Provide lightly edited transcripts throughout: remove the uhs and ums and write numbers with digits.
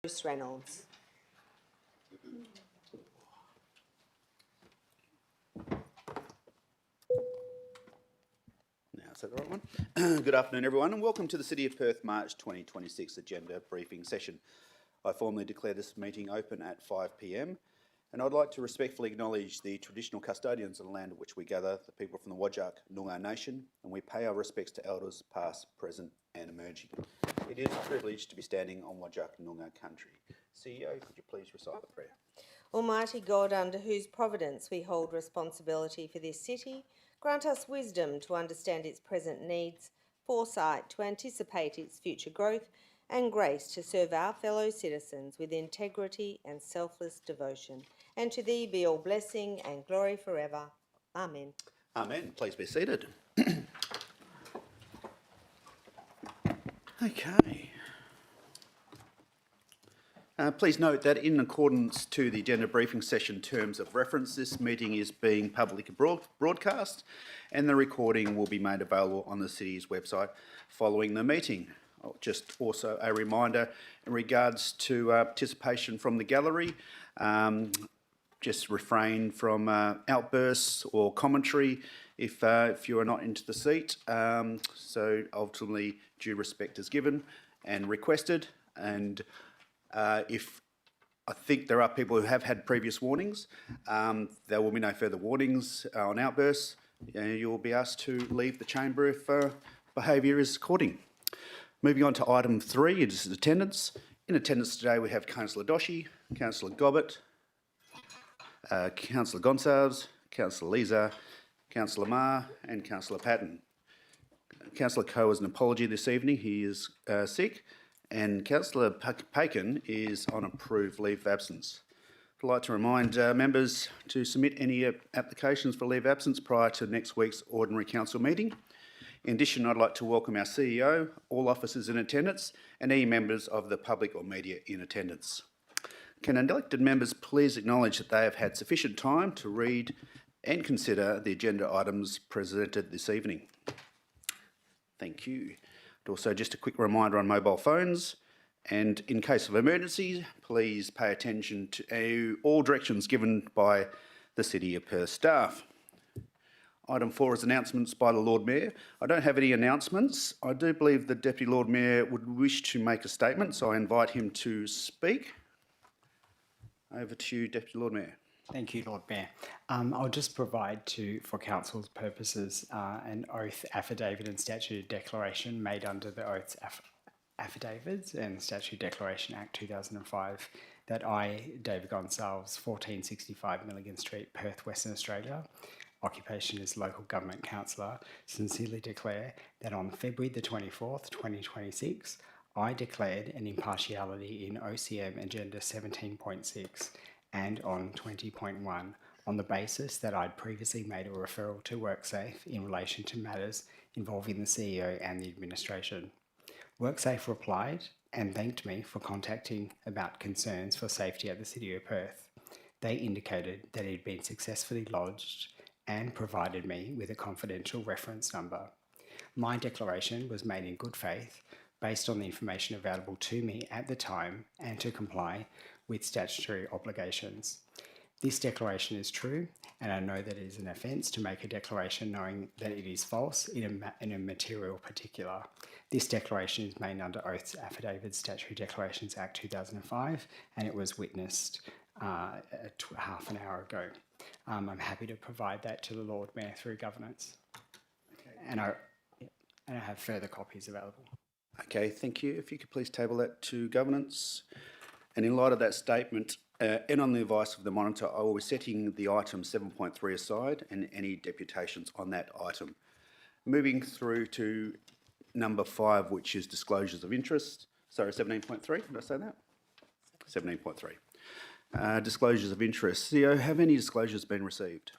Bruce Reynolds. Now, is that the right one? Good afternoon, everyone, and welcome to the City of Perth March 2026 agenda briefing session. I formally declare this meeting open at 5 p.m, and I'd like to respectfully acknowledge the traditional custodians of the land at which we gather, the people from the Whadjuk Noongar Nation, and we pay our respects to elders past, present and emerging. It is a privilege to be standing on Whadjuk Noongar country. CEO, could you please recite the prayer? Almighty God, under whose providence we hold responsibility for this city, grant us wisdom to understand its present needs, foresight to anticipate its future growth, and grace to serve our fellow citizens with integrity and selfless devotion. And to thee be all blessing and glory forever. Amen. Amen. Please be seated. Okay. Please note that in accordance to the agenda briefing session terms of reference, this meeting is being publicly broadcast and the recording will be made available on the City's website following the meeting. Just also a reminder in regards to participation from the gallery, just refrain from outbursts or commentary if you are not into the seat. So ultimately due respect is given and requested, and if I think there are people who have had previous warnings, there will be no further warnings on outbursts. You will be asked to leave the chamber if behaviour is according. Moving on to item 3, it is attendance. In attendance today we have Councillor Doshi, Councillor Gobbett, Councillor Gonsalves, Councillor Leza, Councillor Ma and Councillor Patton. Councillor Coe has an apology this evening, he is sick, and Councillor Pakin is on approved leave of absence. I'd like to remind members to submit any applications for leave of absence prior to next week's ordinary council meeting. In addition, I'd like to welcome our CEO, all officers in attendance, and any members of the public or media in attendance. Can elected members please acknowledge that they have had sufficient time to read and consider the agenda items presented this evening? Thank you. And also just a quick reminder on mobile phones, and in case of emergency, please pay attention to all directions given by the City of Perth staff. Item 4 is announcements by the Lord Mayor. I don't have any announcements. I do believe the Deputy Lord Mayor would wish to make a statement, so I invite him to speak. Over to you, Deputy Lord Mayor. Thank you, Lord Mayor. I'll just provide for Council's purposes an oath affidavit and statute declaration made under the Oaths Affidavits and Statute Declaration Act 2005 that I, David Gonsalves, 1465 Milligan Street, Perth, Western Australia, occupation is local government councillor, sincerely declare that on February the 24th, 2026, I declared an impartiality in OCM Agenda 17.6 and on 20.1 on the basis that I'd previously made a referral to WorkSafe in relation to matters involving the CEO and the administration. WorkSafe replied and thanked me for contacting about concerns for safety at the City of Perth. They indicated that it had been successfully lodged and provided me with a confidential reference number. My declaration was made in good faith based on the information available to me at the time and to comply with statutory obligations. This declaration is true, and I know that it is an offence to make a declaration knowing that it is false in a material particular. This declaration is made under Oaths Affidavits Statutory Declarations Act 2005, and it was witnessed half an hour ago. I'm happy to provide that to the Lord Mayor through governance. Okay. And I have further copies available. Okay, thank you. If you could please table that to governance. And in light of that statement, and on the advice of the monitor, I will be setting the item 7.3 aside and any deputations on that item. Moving through to number 5, which is disclosures of interest. Sorry, 17.3, did I say that? 17.3. Disclosures of interest. CEO, have any disclosures been received?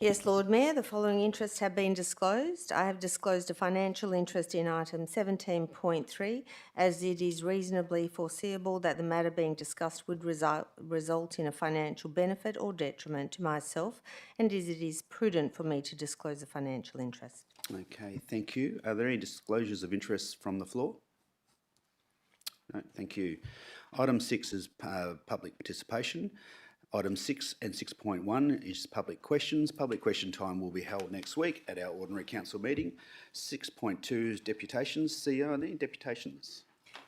Yes, Lord Mayor, the following interests have been disclosed. I have disclosed a financial interest in item 17.3 as it is reasonably foreseeable that the matter being discussed would result in a financial benefit or detriment to myself, and as it is prudent for me to disclose a financial interest. Okay, thank you. Are there any disclosures of interest from the floor? No, thank you. Item 6 is public participation. Item 6 and 6.1 is public questions. Public question time will be held next week at our ordinary council meeting. 6.2 is deputations. CEO, are there any deputations?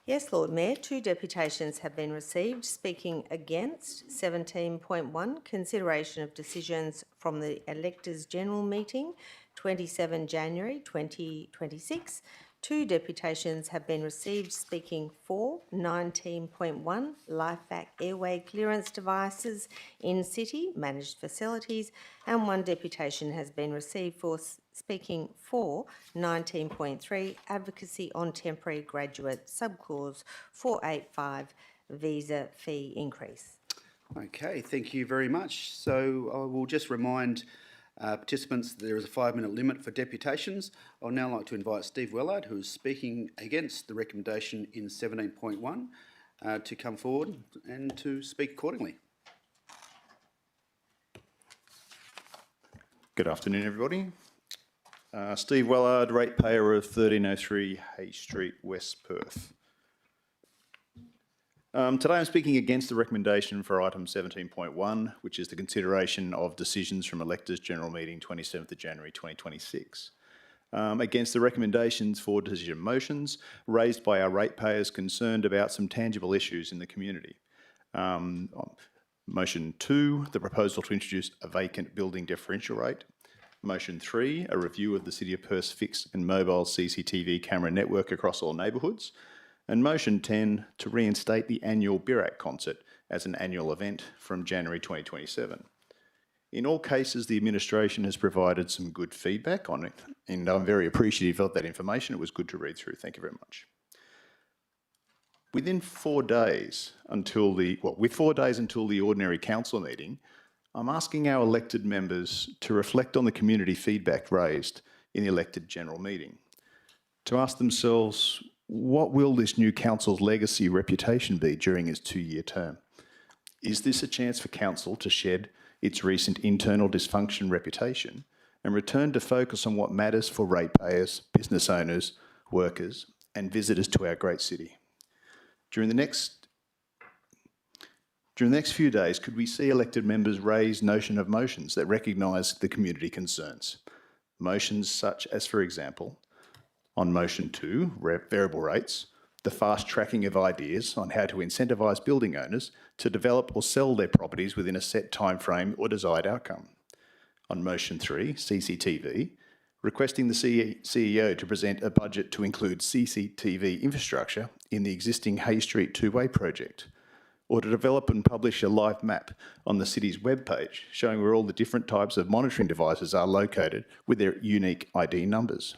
Yes, Lord Mayor, 2 deputations have been received. Speaking against 17.1, consideration of decisions from the Electors' General Meeting, 27 January 2026. 2 deputations have been received. Speaking for 19.1, LifeVac airway clearance devices in city managed facilities, and 1 deputation has been received for speaking for 19.3, advocacy on temporary graduate subclause 485 visa fee increase. Okay, thank you very much. So I will just remind participants that there is a 5-minute limit for deputations. I'd now like to invite Steve Wellard, who is speaking against the recommendation in 17.1, to come forward and to speak accordingly. Good afternoon, everybody. Steve Wellard, ratepayer of 1303 Hay Street, West Perth. Today I'm speaking against the recommendation for item 17.1, which is the consideration of decisions from Electors' General Meeting 27th of January 2026. Against the recommendations for decision motions raised by our ratepayers concerned about some tangible issues in the community. Motion 2, the proposal to introduce a vacant building differential rate. Motion 3, a review of the City of Perth's fixed and mobile CCTV camera network across all neighbourhoods. And motion 10, to reinstate the annual BIRAC concert as an annual event from January 2027. In all cases, the administration has provided some good feedback on it, and I'm very appreciative of that information. It was good to read through. Thank you very much. With 4 days until the ordinary council meeting, I'm asking our elected members to reflect on the community feedback raised in the elected general meeting, to ask themselves, what will this new council's legacy reputation be during its 2-year term? Is this a chance for council to shed its recent internal dysfunction reputation and return to focus on what matters for ratepayers, business owners, workers, and visitors to our great city? During the next few days, could we see elected members raise motions that recognise the community concerns? Motions such as, for example, on motion 2, variable rates, the fast tracking of ideas on how to incentivise building owners to develop or sell their properties within a set time frame or desired outcome. On motion 3, CCTV, requesting the CEO to present a budget to include CCTV infrastructure in the existing Hay Street two-way project, or to develop and publish a live map on the city's webpage showing where all the different types of monitoring devices are located with their unique ID numbers.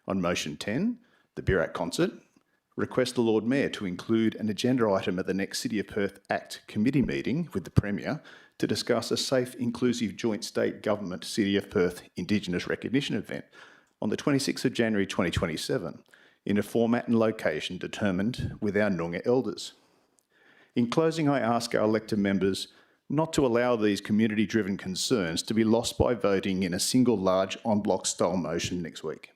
On motion 10, the BIRAC concert, request the Lord Mayor to include an agenda item at the next City of Perth Act committee meeting with the Premier to discuss a safe, inclusive joint state government City of Perth Indigenous Recognition event on the 26th of January 2027 in a format and location determined with our Noongar elders. In closing, I ask our elected members not to allow these community-driven concerns to be lost by voting in a single large en bloc style motion next week.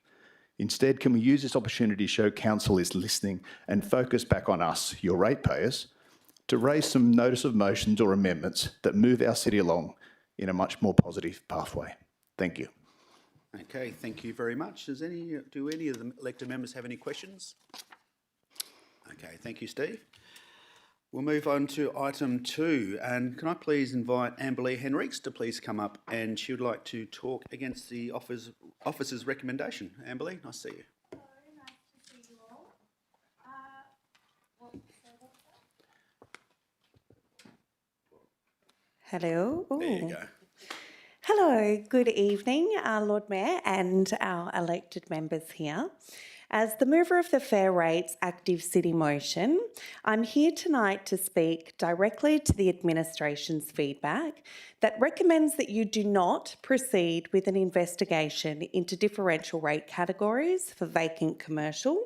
Instead, can we use this opportunity to show Council is listening and focus back on us, your ratepayers, to raise some notice of motions or amendments that move our city along in a much more positive pathway? Thank you. Okay, thank you very much. Do any of the elected members have any questions? Okay, thank you, Steve. We'll move on to item 2, and can I please invite Amberly Henriques to please come up, and she would like to talk against the officer's recommendation. Amberly, nice to see you. Hello, nice to see you all. Hello. Ooh. There you go. Hello, good evening, Lord Mayor and our elected members here. As the mover of the Fair Rates Active City motion, I'm here tonight to speak directly to the administration's feedback that recommends that you do not proceed with an investigation into differential rate categories for vacant commercial,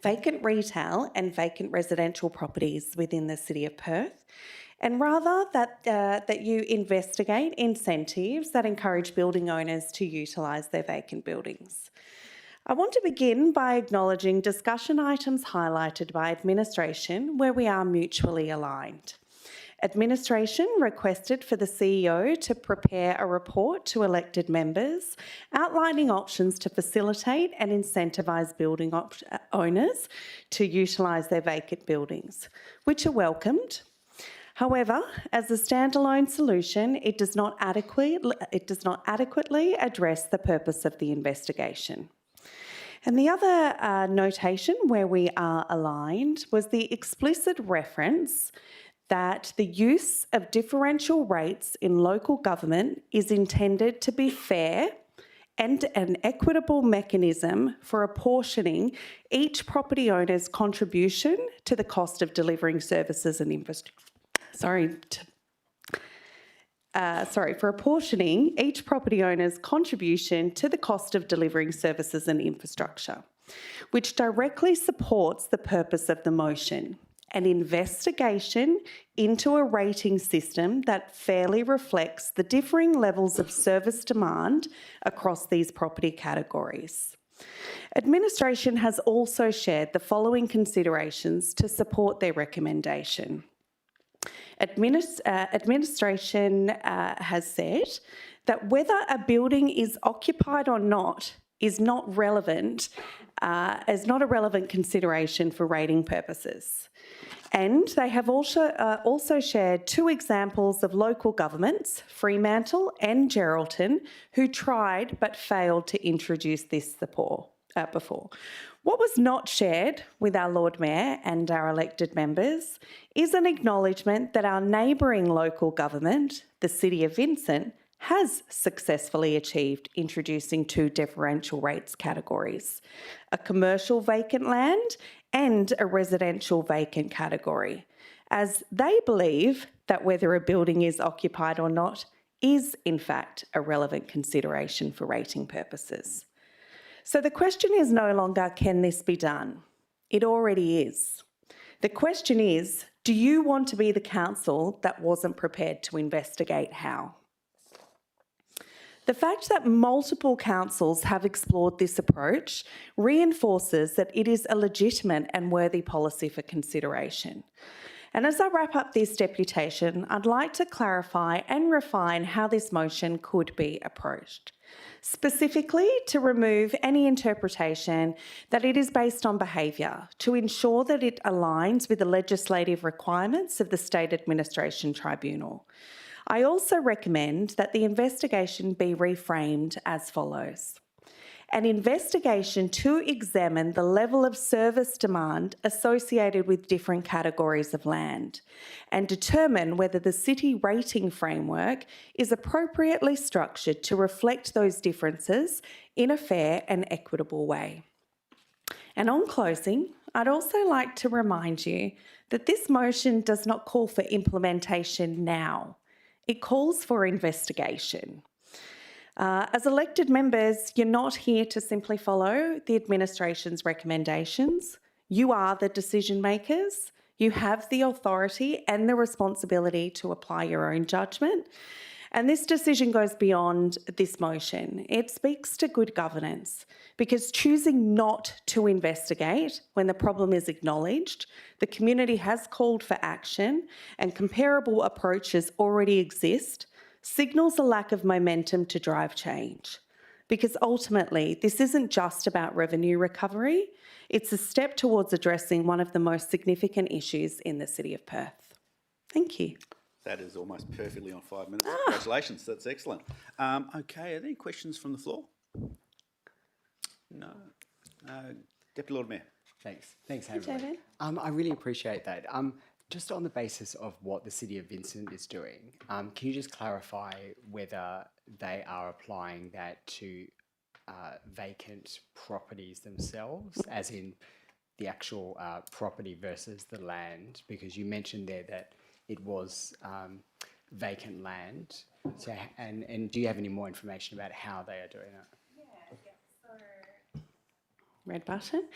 vacant retail and vacant residential properties within the City of Perth, and rather that you investigate incentives that encourage building owners to utilise their vacant buildings. I want to begin by acknowledging discussion items highlighted by administration where we are mutually aligned. Administration requested for the CEO to prepare a report to elected members outlining options to facilitate and incentivise building owners to utilise their vacant buildings, which are welcomed. However, as a standalone solution, it does not adequately address the purpose of the investigation. And the other notation where we are aligned was the explicit reference that the use of differential rates in local government is intended to be fair and an equitable mechanism for apportioning each property owner's contribution to the cost of delivering services and infrastructure. For apportioning each property owner's contribution to the cost of delivering services and infrastructure, which directly supports the purpose of the motion, an investigation into a rating system that fairly reflects the differing levels of service demand across these property categories. Administration has also shared the following considerations to support their recommendation. Administration has said that whether a building is occupied or not is not a relevant consideration for rating purposes. And they have also shared two examples of local governments, Fremantle and Geraldton, who tried but failed to introduce this before. What was not shared with our Lord Mayor and our elected members is an acknowledgement that our neighbouring local government, the City of Vincent, has successfully achieved introducing two differential rates categories, a commercial vacant land and a residential vacant category, as they believe that whether a building is occupied or not is in fact a relevant consideration for rating purposes. So the question is no longer, can this be done? It already is. The question is, do you want to be the council that wasn't prepared to investigate how? The fact that multiple councils have explored this approach reinforces that it is a legitimate and worthy policy for consideration. And as I wrap up this deputation, I'd like to clarify and refine how this motion could be approached. Specifically, to remove any interpretation that it is based on behaviour, to ensure that it aligns with the legislative requirements of the State Administration Tribunal. I also recommend that the investigation be reframed as follows. An investigation to examine the level of service demand associated with different categories of land and determine whether the city rating framework is appropriately structured to reflect those differences in a fair and equitable way. And on closing, I'd also like to remind you that this motion does not call for implementation now. It calls for investigation. As elected members, you're not here to simply follow the administration's recommendations. You are the decision makers. You have the authority and the responsibility to apply your own judgment. And this decision goes beyond this motion. It speaks to good governance because choosing not to investigate when the problem is acknowledged, the community has called for action and comparable approaches already exist, signals a lack of momentum to drive change. Because ultimately, this isn't just about revenue recovery, it's a step towards addressing one of the most significant issues in the City of Perth. Thank you. That is almost perfectly on 5 minutes. Congratulations, that's excellent. Okay, are there any questions from the floor? No. Deputy Lord Mayor. Thanks, Hamerly. I really appreciate that. Just on the basis of what the City of Vincent is doing, can you just clarify whether they are applying that to vacant properties themselves, as in the actual property versus the land? Because you mentioned there that it was vacant land. So, and do you have any more information about how they are doing it? Red button.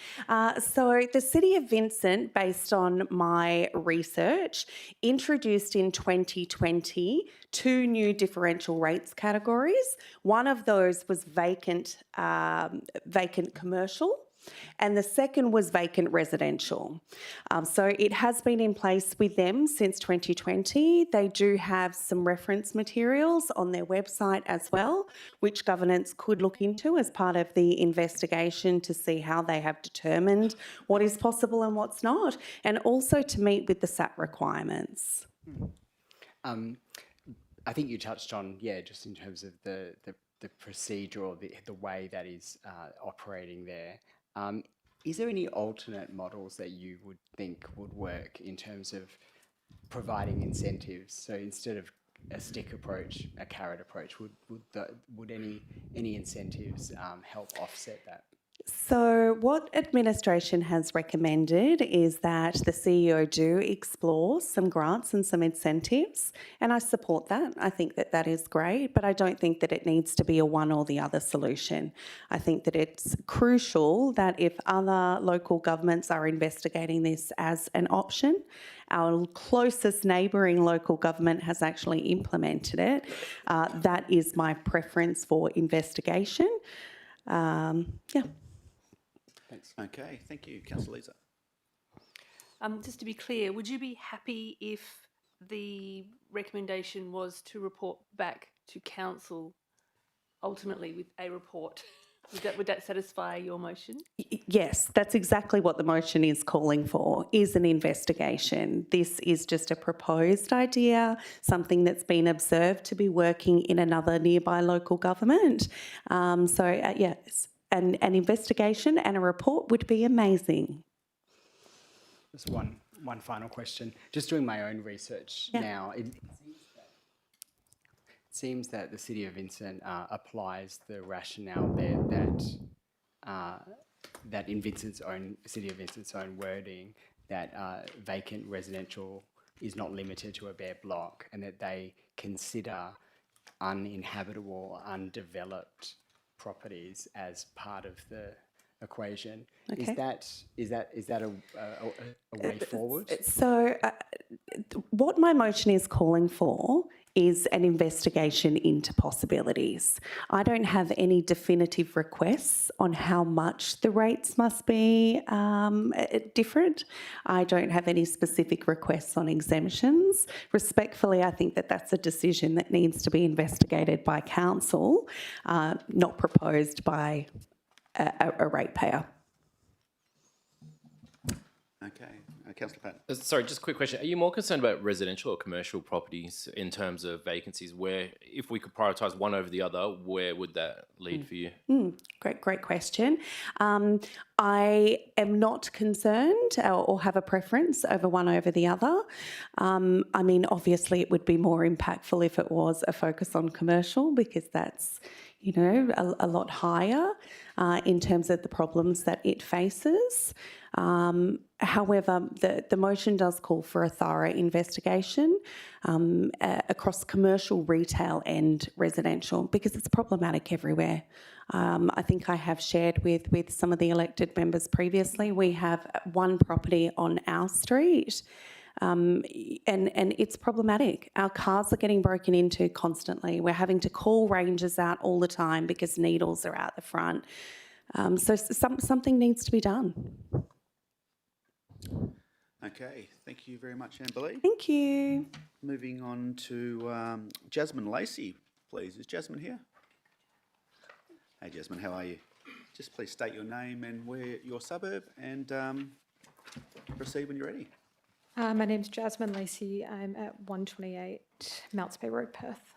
So the City of Vincent, based on my research, introduced in 2020 two new differential rates categories. One of those was vacant commercial, and the second was vacant residential. So it has been in place with them since 2020. They do have some reference materials on their website as well, which governance could look into as part of the investigation to see how they have determined what is possible and what's not, and also to meet with the SAT requirements. I think you touched on, just in terms of the procedure or the way that is operating there. Is there any alternate models that you would think would work in terms of providing incentives? So instead of a stick approach, a carrot approach, would any incentives help offset that? So what administration has recommended is that the CEO do explore some grants and some incentives, and I support that. I think that that is great, but I don't think that it needs to be a one or the other solution. I think that it's crucial that if other local governments are investigating this as an option, our closest neighbouring local government has actually implemented it. That is my preference for investigation. Thanks. Okay, thank you. Councillor Lisa. Just to be clear, would you be happy if the recommendation was to report back to council ultimately with a report? Would that satisfy your motion? Yes, that's exactly what the motion is calling for, is an investigation. This is just a proposed idea, something that's been observed to be working in another nearby local government. Yes, an investigation and a report would be amazing. Just one final question. Just doing my own research now, it seems that the City of Vincent applies the rationale there that in City of Vincent's own wording, that vacant residential is not limited to a bare block, and that they consider uninhabitable, undeveloped properties as part of the equation. Okay. Is that a way forward? So what my motion is calling for is an investigation into possibilities. I don't have any definitive requests on how much the rates must be different. I don't have any specific requests on exemptions. Respectfully, I think that that's a decision that needs to be investigated by council, not proposed by a ratepayer. Okay, Councillor Patton. Sorry, just a quick question. Are you more concerned about residential or commercial properties in terms of vacancies? Where, if we could prioritise one over the other, where would that lead for you? Great question. I am not concerned or have a preference over one over the other. I mean, obviously it would be more impactful if it was a focus on commercial, because that's, a lot higher in terms of the problems that it faces. However, the motion does call for a thorough investigation across commercial, retail and residential, because it's problematic everywhere. I think I have shared with some of the elected members previously, we have one property on our street and it's problematic. Our cars are getting broken into constantly. We're having to call rangers out all the time because needles are out the front. So something needs to be done. Okay, thank you very much, Amberly. Thank you. Moving on to Jasmine Lacey, please. Is Jasmine here? Hey, Jasmine, how are you? Just please state your name and where your suburb, and proceed when you're ready. My name's Jasmine Lacey. I'm at 128 Mounts Bay Road, Perth.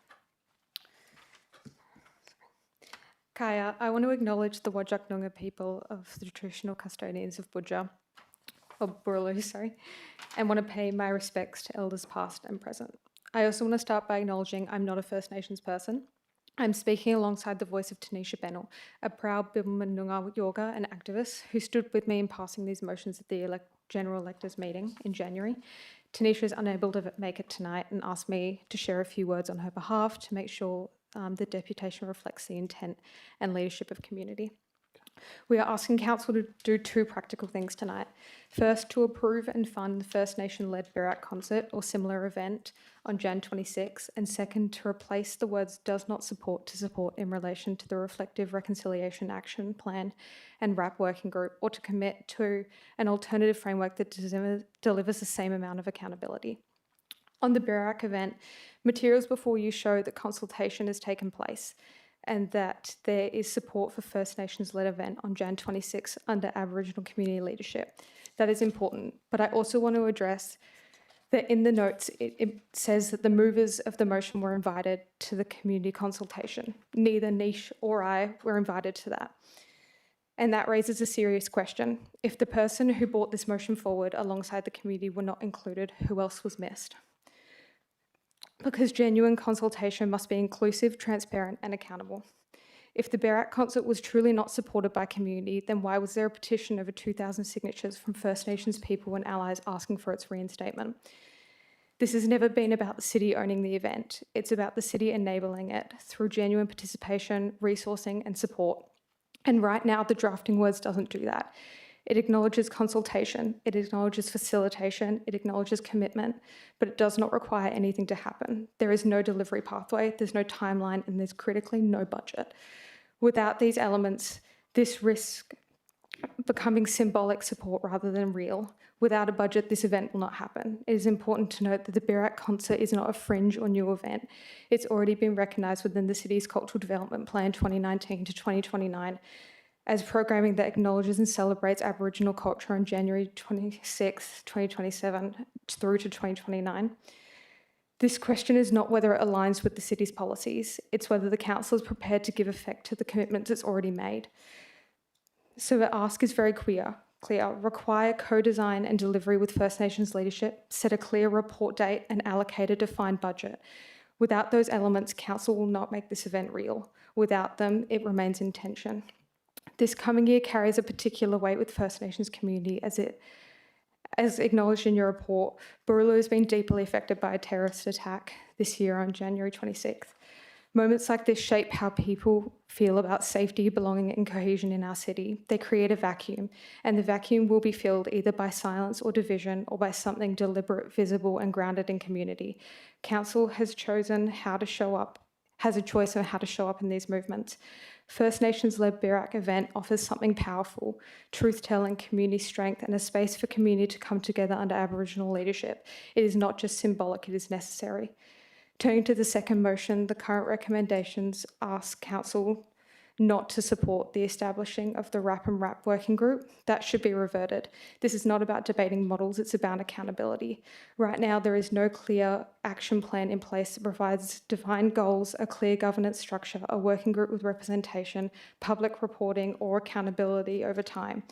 Kaya, I want to acknowledge the Whadjuk Noongar people of the traditional custodians of Burulju, and want to pay my respects to elders past and present. I also want to start by acknowledging I'm not a First Nations person. I'm speaking alongside the voice of Tanisha Bennell, a proud Bibbulmun Noongar yoga and activist who stood with me in passing these motions at the General Electors meeting in January. Tanisha is unable to make it tonight and asked me to share a few words on her behalf to make sure the deputation reflects the intent and leadership of community. We are asking Council to do two practical things tonight. First, to approve and fund the First Nation-led Berak concert or similar event on Jan 26, and second, to replace the words does not support to support in relation to the Reflective Reconciliation Action Plan and RAP working group, or to commit to an alternative framework that delivers the same amount of accountability. On the Berak event, materials before you show that consultation has taken place and that there is support for First Nations-led event on Jan 26 under Aboriginal community leadership. That is important, but I also want to address that in the notes it says that the movers of the motion were invited to the community consultation. Neither Nish or I were invited to that. And that raises a serious question. If the person who brought this motion forward alongside the community were not included, who else was missed? Because genuine consultation must be inclusive, transparent and accountable. If the Berak concert was truly not supported by community, then why was there a petition over 2,000 signatures from First Nations people and allies asking for its reinstatement? This has never been about the city owning the event. It's about the city enabling it through genuine participation, resourcing and support. And right now, the drafting words doesn't do that. It acknowledges consultation, it acknowledges facilitation, it acknowledges commitment, but it does not require anything to happen. There is no delivery pathway, there's no timeline, and there's critically no budget. Without these elements, this risks becoming symbolic support rather than real. Without a budget, this event will not happen. It is important to note that the Berak concert is not a fringe or new event. It's already been recognised within the city's Cultural Development Plan 2019 to 2029 as programming that acknowledges and celebrates Aboriginal culture on January 26, 2027 through to 2029. This question is not whether it aligns with the city's policies, it's whether the council is prepared to give effect to the commitments it's already made. So the ask is very clear. Require co-design and delivery with First Nations leadership, set a clear report date and allocate a defined budget. Without those elements, council will not make this event real. Without them, it remains in tension. This coming year carries a particular weight with First Nations community as acknowledged in your report, Burulu has been deeply affected by a terrorist attack this year on January 26th. Moments like this shape how people feel about safety, belonging and cohesion in our city. They create a vacuum, and the vacuum will be filled either by silence or division or by something deliberate, visible and grounded in community. Council has chosen how to show up, has a choice on how to show up in these movements. First Nations-led Berak event offers something powerful, truth-telling, community strength and a space for community to come together under Aboriginal leadership. It is not just symbolic, it is necessary. Turning to the second motion, the current recommendations ask Council not to support the establishing of the RAP and RAP working group. That should be reverted. This is not about debating models, it's about accountability. Right now, there is no clear action plan in place that provides defined goals, a clear governance structure, a working group with representation, public reporting, or accountability over time.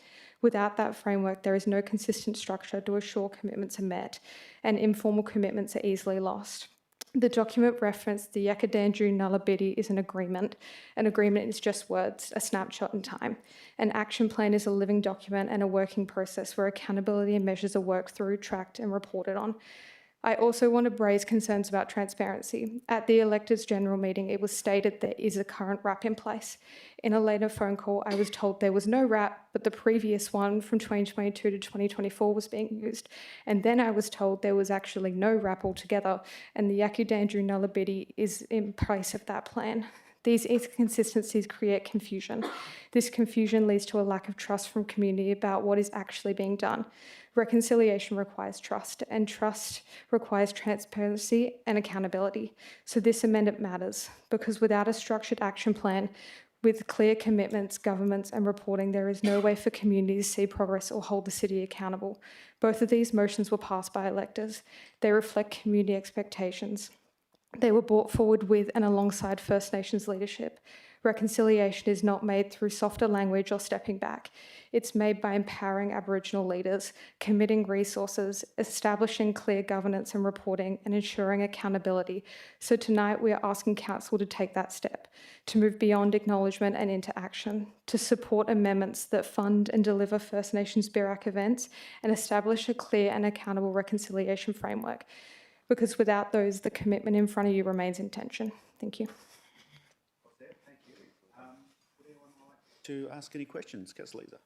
Without that framework, there is no consistent structure to assure commitments are met, and informal commitments are easily lost. The document referenced the Yakadandju Nullabidi is an agreement. An agreement is just words, a snapshot in time. An action plan is a living document and a working process where accountability and measures are worked through, tracked and reported on. I also want to raise concerns about transparency. At the electors' general meeting, it was stated there is a current RAP in place. In a later phone call, I was told there was no RAP, but the previous one from 2022 to 2024 was being used. And then I was told there was actually no RAP altogether, and the Yakudandju Nullabidi is in place of that plan. These inconsistencies create confusion. This confusion leads to a lack of trust from community about what is actually being done. Reconciliation requires trust, and trust requires transparency and accountability. So this amendment matters, because without a structured action plan with clear commitments, governments and reporting, there is no way for communities to see progress or hold the city accountable. Both of these motions were passed by electors. They reflect community expectations. They were brought forward with and alongside First Nations leadership. Reconciliation is not made through softer language or stepping back. It's made by empowering Aboriginal leaders, committing resources, establishing clear governance and reporting, and ensuring accountability. So tonight we are asking Council to take that step, to move beyond acknowledgement and into action, to support amendments that fund and deliver First Nations Berak events and establish a clear and accountable reconciliation framework. Because without those, the commitment in front of you remains in tension. Thank you. to ask any questions. Councillor Leeser.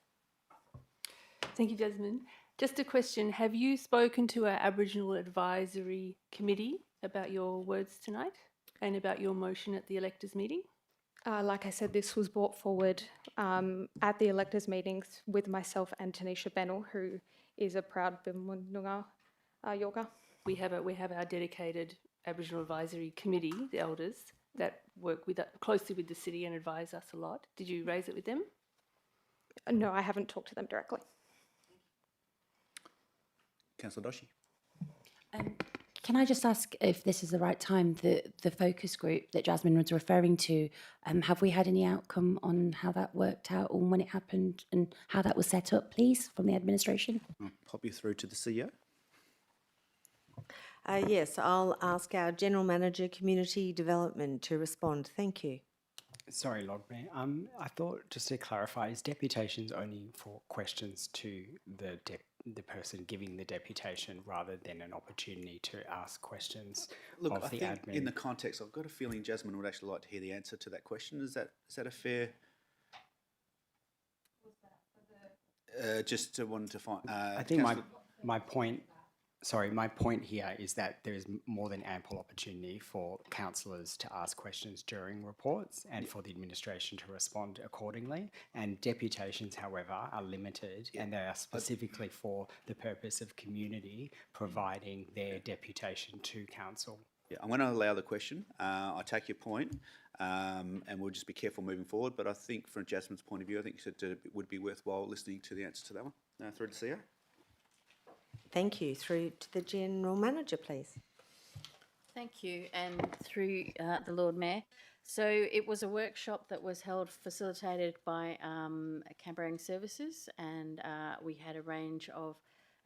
Thank you, Jasmine. Just a question. Have you spoken to our Aboriginal Advisory Committee about your words tonight and about your motion at the electors meeting? Like I said, this was brought forward at the electors meetings with myself and Tanisha Bennell, who is a proud Bimununga Yorga. We have our dedicated Aboriginal Advisory Committee, the elders, that work closely with the city and advise us a lot. Did you raise it with them? No, I haven't talked to them directly. Councillor Doshi. Can I just ask if this is the right time, the focus group that Jasmine was referring to, have we had any outcome on how that worked out or when it happened and how that was set up, please, from the administration? I'll pop you through to the CEO. Yes, I'll ask our General Manager, Community Development, to respond. Thank you. Sorry, Lord Mayor. I thought, just to clarify, is deputations only for questions to the person giving the deputation rather than an opportunity to ask questions Look, of I the think admin? in the context, I've got a feeling Jasmine would actually like to hear the answer to that question. Is that a fair? Just wanted to find. I think my point. Sorry, my point here is that there is more than ample opportunity for councillors to ask questions during reports and for the administration to respond accordingly. And deputations, however, are limited and they are specifically for the purpose of community providing their deputation to council. Yeah, I'm going to allow the question. I take your point, and we'll just be careful moving forward. But I think, from Jasmine's point of view, I think it would be worthwhile listening to the answer to that one. Through to CEO. Thank you. Through to the General Manager, please. Thank you, and through the Lord Mayor. So it was a workshop that was held, facilitated by Canberra Services, and we had a range of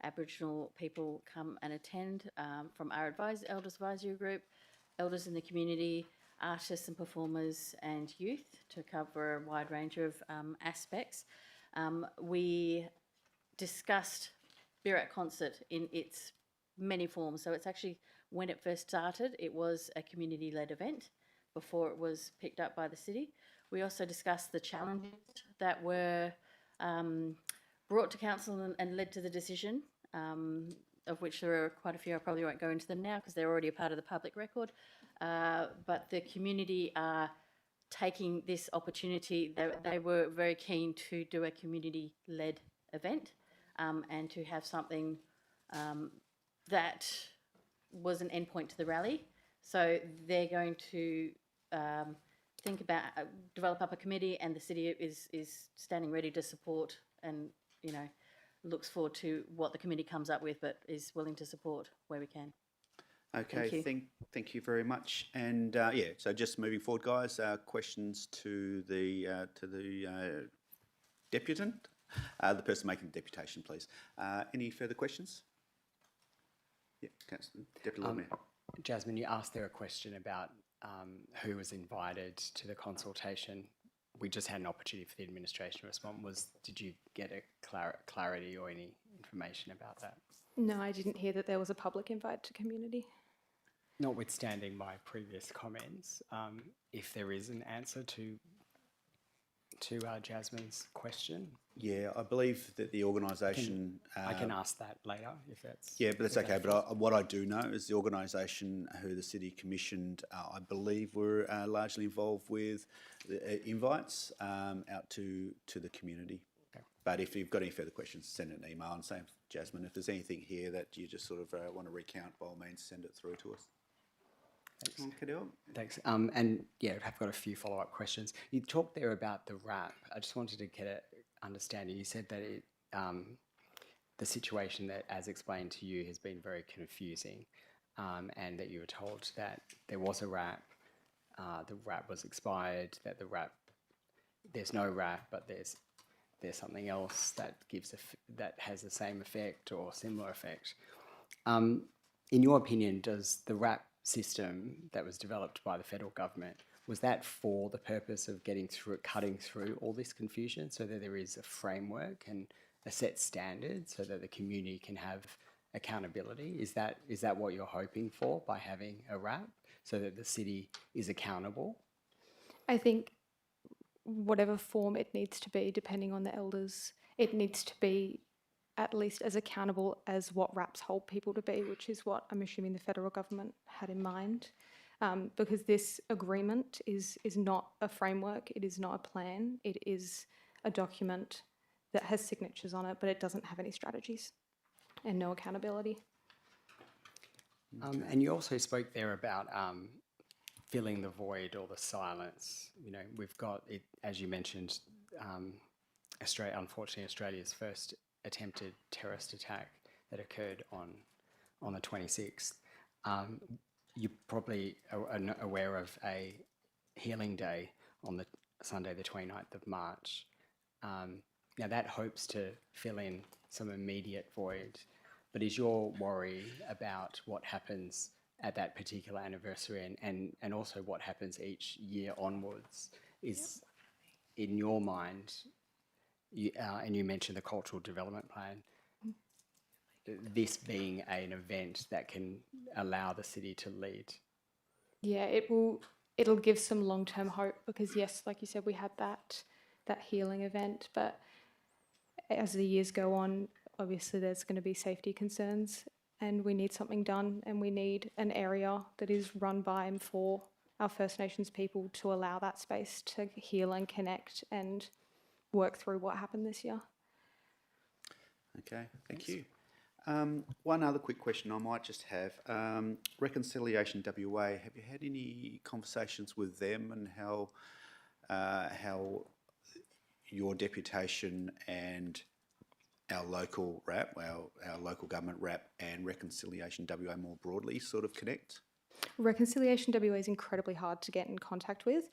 Aboriginal people come and attend from our Elders Advisory Group, elders in the community, artists and performers, and youth to cover a wide range of aspects. We discussed Birat Concert in its many forms. So it's actually, when it first started, it was a community-led event before it was picked up by the city. We also discussed the challenges that were brought to council and led to the decision, of which there are quite a few. I probably won't go into them now because they're already a part of the public record. But the community are taking this opportunity. They were very keen to do a community-led event. And to have something that was an endpoint to the rally. So they're going to think about, develop up a committee, and the city is standing ready to support and, looks forward to what the committee comes up with, but is willing to support where we can. Okay, thank you very much. And so just moving forward, guys, questions to the deputant. The person making the deputation, please. Any further questions? Yeah, Deputy Lord Mayor. Jasmine, you asked there a question about who was invited to the consultation. We just had an opportunity for the administration to respond. Did you get a clarity or any information about that? No, I didn't hear that there was a public invite to community. Notwithstanding my previous comments, if there is an answer to Jasmine's question. Yeah, I believe that the organisation... I can ask that later if that's... Yeah, but that's okay. But what I do know is the organisation who the city commissioned, I believe, were largely involved with the invites out to the community. Okay. But if you've got any further questions, send an email and say, Jasmine, if there's anything here that you just sort of want to recount, by all means, send it through to us. Thanks. Thanks. And yeah, I've got a few follow-up questions. You talked there about the RAP. I just wanted to get an understanding. You said that the situation that, as explained to you, has been very confusing, and that you were told that there was a RAP, the RAP was expired, that there's no RAP, but there's something else that that has the same effect or similar effect. In your opinion, does the RAP system that was developed by the federal government, was that for the purpose of cutting through all this confusion so that there is a framework and a set standard so that the community can have accountability? Is that what you're hoping for by having a RAP, so that the city is accountable? I think whatever form it needs to be, depending on the elders, it needs to be at least as accountable as what RAPs hold people to be, which is what I'm assuming the federal government had in mind. Because this agreement is not a framework, it is not a plan, it is a document that has signatures on it, but it doesn't have any strategies and no accountability. And you also spoke there about filling the void or the silence. You know, we've got it, as you mentioned, Australia, unfortunately, Australia's first attempted terrorist attack that occurred on the 26th. You probably are aware of a healing day on the Sunday, the 29th of March. Now that hopes to fill in some immediate void, but is your worry about what happens at that particular anniversary and also what happens each year onwards is in your mind, and you mentioned the cultural development plan, this being an event that can allow the city to lead? Yeah, it'll give some long-term hope because yes, like you said, we had that healing event, but as the years go on, obviously there's going to be safety concerns and we need something done and we need an area that is run by and for our First Nations people to allow that space to heal and connect and work through what happened this year. Okay, thank you. One other quick question I might just have. Reconciliation WA, have you had any conversations with them and how your deputation and our local RAP, our local government RAP and Reconciliation WA more broadly sort of connect? Reconciliation WA is incredibly hard to get in contact with.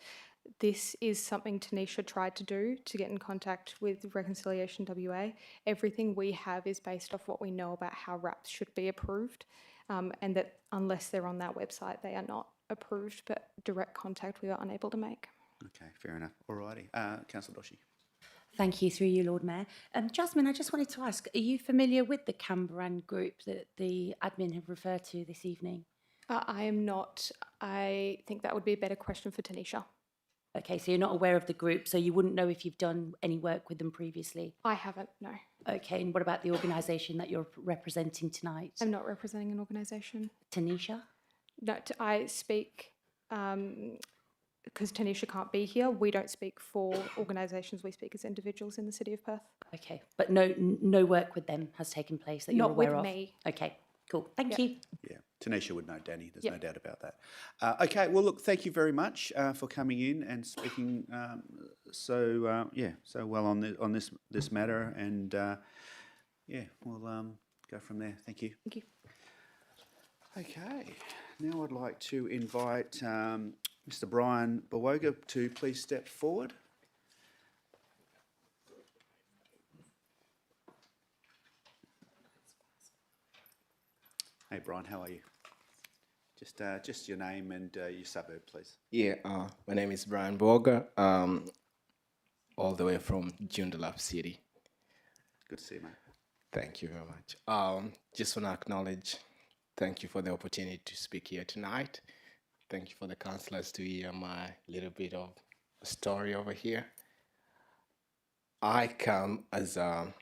This is something Tanisha tried to do, to get in contact with Reconciliation WA. Everything we have is based off what we know about how RAPs should be approved, and that unless they're on that website, they are not approved, but direct contact we are unable to make. Okay, fair enough. Alrighty. Councillor Doshi. Thank you, through you, Lord Mayor. Jasmine, I just wanted to ask, are you familiar with the Cambaran group that the admin have referred to this evening? I am not. I think that would be a better question for Tanisha. Okay, so you're not aware of the group, so you wouldn't know if you've done any work with them previously? I haven't, no. Okay, and what about the organisation that you're representing tonight? I'm not representing an organisation. Tanisha? No, I speak, because Tanisha can't be here, we don't speak for organisations, we speak as individuals in the City of Perth. Okay, but no work with them has taken place that you're aware of? Not with me. Okay, cool. Thank Yep. Yeah, Tanisha would know Danny. There's Yep. no doubt about that. Okay, well, look, thank you very much for coming in and speaking so well on this matter, and we'll go from there. Thank you. Thank you. Okay, now I'd like to invite Mr. Brian Bawoga to please step forward. Hey, Brian, how are you? Just your name and your suburb, please. Yeah, my name is Brian Borger, all the way from Joondalup City. Good to see you, mate. Thank you very much. Just want to acknowledge, thank you for the opportunity to speak here tonight. Thank you for the councillors to hear my little bit of story over here. I come as a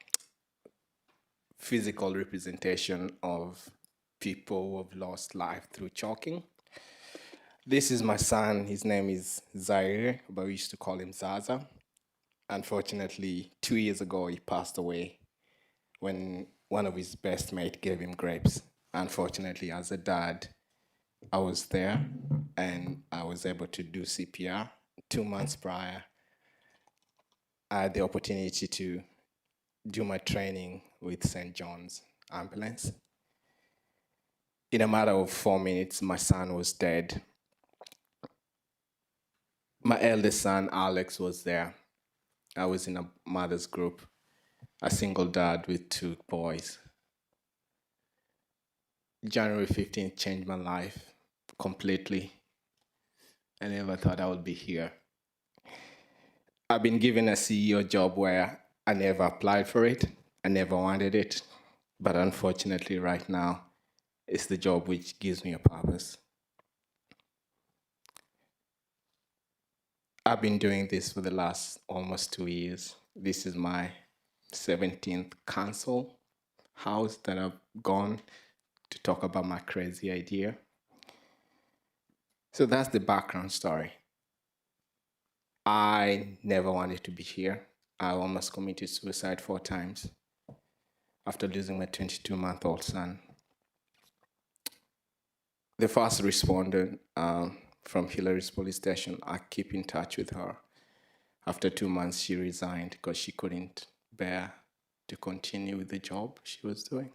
physical representation of people who have lost life through choking. This is my son. His name is Zaire, but we used to call him Zaza. Unfortunately, 2 years ago, he passed away when one of his best mates gave him grapes. Unfortunately, as a dad, I was there and I was able to do CPR. 2 months prior, I had the opportunity to do my training with St. John's Ambulance. In a matter of 4 minutes, my son was dead. My eldest son, Alex, was there. I was in a mother's group, a single dad with 2 boys. January 15th changed my life completely. I never thought I would be here. I've been given a CEO job where I never applied for it. I never wanted it. But unfortunately, right now, it's the job which gives me a purpose. I've been doing this for the last almost 2 years. This is my 17th council house that I've gone to talk about my crazy idea. So that's the background story. I never wanted to be here. I almost committed suicide 4 times after losing my 22-month-old son. The first responder from Hillary's police station, I keep in touch with her. After 2 months, she resigned because she couldn't bear to continue with the job she was doing.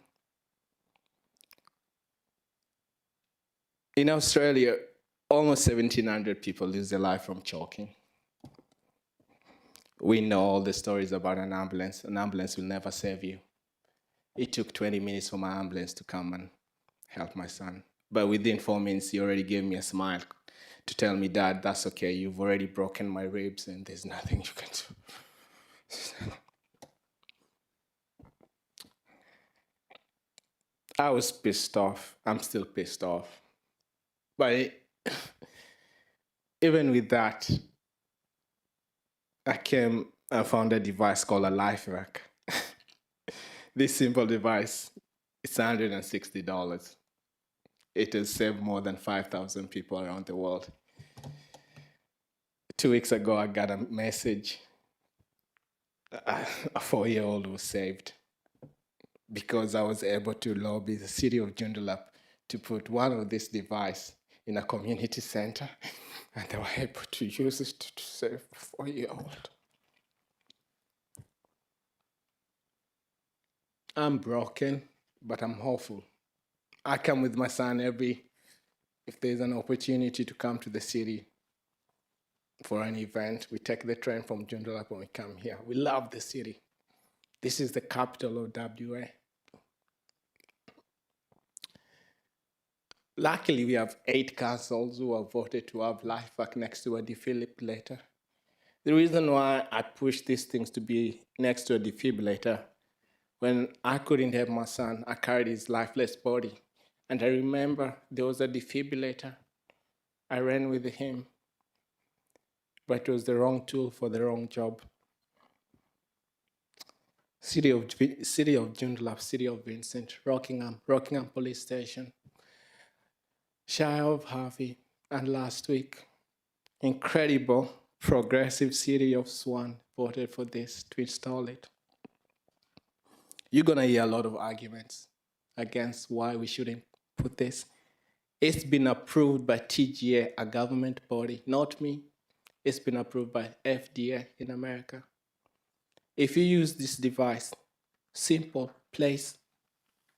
In Australia, almost 1,700 people lose their life from choking. We know all the stories about an ambulance. An ambulance will never save you. It took 20 minutes for my ambulance to come and help my son. But within 4 minutes, he already gave me a smile to tell me, Dad, that's okay. You've already broken my ribs and there's nothing you can do. I was pissed off. I'm still pissed off. But even with that, I found a device called a life rack. This simple device, it's $160. It has saved more than 5,000 people around the world. 2 weeks ago, I got a message. A 4-year-old was saved because I was able to lobby the city of Joondalup to put one of this device in a community center, and they were able to use it to save a 4-year-old. I'm broken, but I'm hopeful. I come with my son if there's an opportunity to come to the city for an event, we take the train from Joondalup and we come here. We love the city. This is the capital of WA. Luckily, we have 8 councils who have voted to have life back next to a defibrillator. The reason why I push these things to be next to a defibrillator, when I couldn't help my son, I carried his lifeless body. And I remember there was a defibrillator. I ran with him, but it was the wrong tool for the wrong job. City of Joondalup, City of Vincent, Rockingham Police Station, Shire of Harvey, and last week, incredible progressive City of Swan voted for this to install it. You're gonna hear a lot of arguments against why we shouldn't put this. It's been approved by TGA, a government body, not me. It's been approved by FDA in America. If you use this device, simple, place,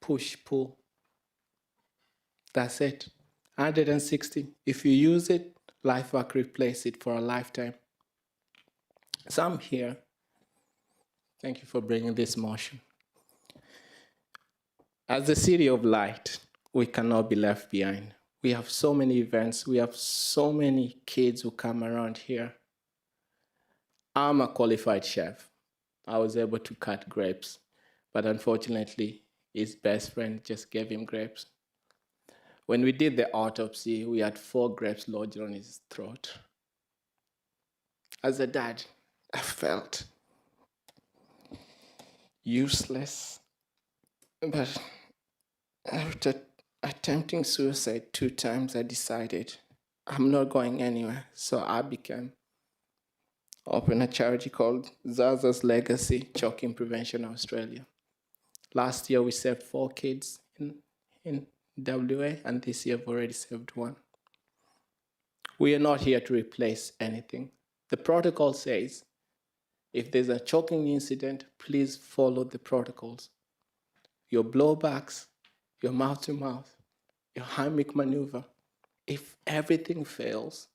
push, pull, that's it. 160. If you use it, LifeWork replace it for a lifetime. So I'm here. Thank you for bringing this motion. As the City of Light, we cannot be left behind. We have so many events. We have so many kids who come around here. I'm a qualified chef. I was able to cut grapes, but unfortunately, his best friend just gave him grapes. When we did the autopsy, we had 4 grapes lodged on his throat. As a dad, I felt useless. But after attempting suicide 2 times, I decided I'm not going anywhere. So I opened a charity called Zaza's Legacy Choking Prevention Australia. Last year, we saved 4 kids in WA, and this year, we've already saved 1. We are not here to replace anything. The protocol says, if there's a choking incident, please follow the protocols. Your blowbacks, your mouth-to-mouth, your Heimlich maneuver. If everything fails,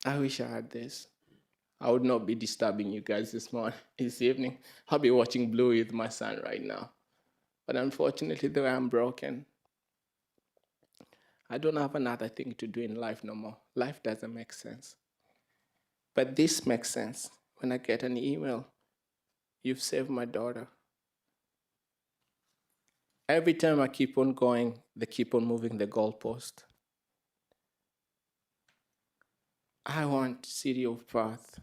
I wish I had this. I would not be disturbing you guys this evening. I'll be watching Bluey with my son right now. But unfortunately, the way I'm broken, I don't have another thing to do in life no more. Life doesn't make sense. But this makes sense when I get an email, you've saved my daughter. Every time I keep on going, they keep on moving the goalpost. I want city of Perth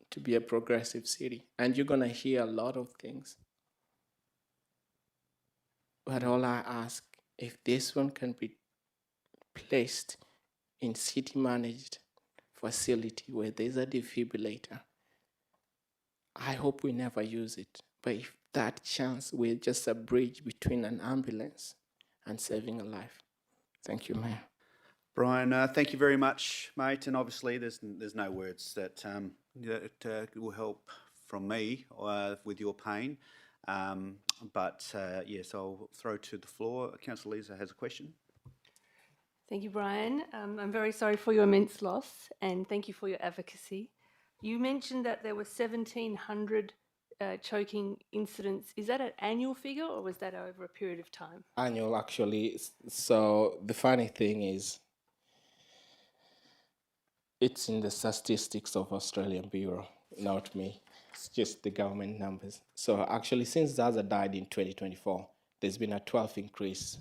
to be a progressive city, and you're gonna hear a lot of things. But all I ask, if this one can be placed in city managed facility where there's a defibrillator, I hope we never use it. But if that chance, we're just a bridge between an ambulance and saving a life. Thank you, Mayor. Brian, thank you very much, mate. And obviously, there's no words that will help from me with your pain. Yes, I'll throw to the floor. Councillor Lisa has a question. Thank you, Brian. I'm very sorry for your immense loss, and thank you for your advocacy. You mentioned that there were 1,700 choking incidents. Is that an annual figure, or was that over a period of time? Annual, actually. So the funny thing is, it's in the statistics of Australian Bureau, not me. It's just the government numbers. So actually, since Zaza died in 2024, there's been a 12 increase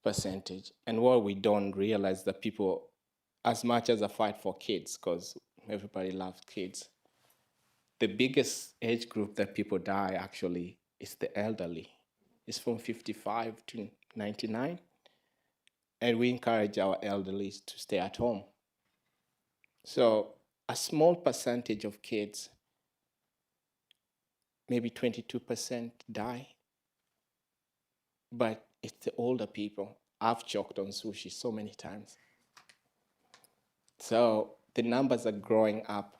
percentage. And what we don't realize that people, as much as I fight for kids, because everybody loves kids, the biggest age group that people die actually is the elderly. It's from 55 to 99. And we encourage our elderly to stay at home. So a small percentage of kids, maybe 22% die, but it's the older people. I've choked on sushi so many times. So the numbers are growing up.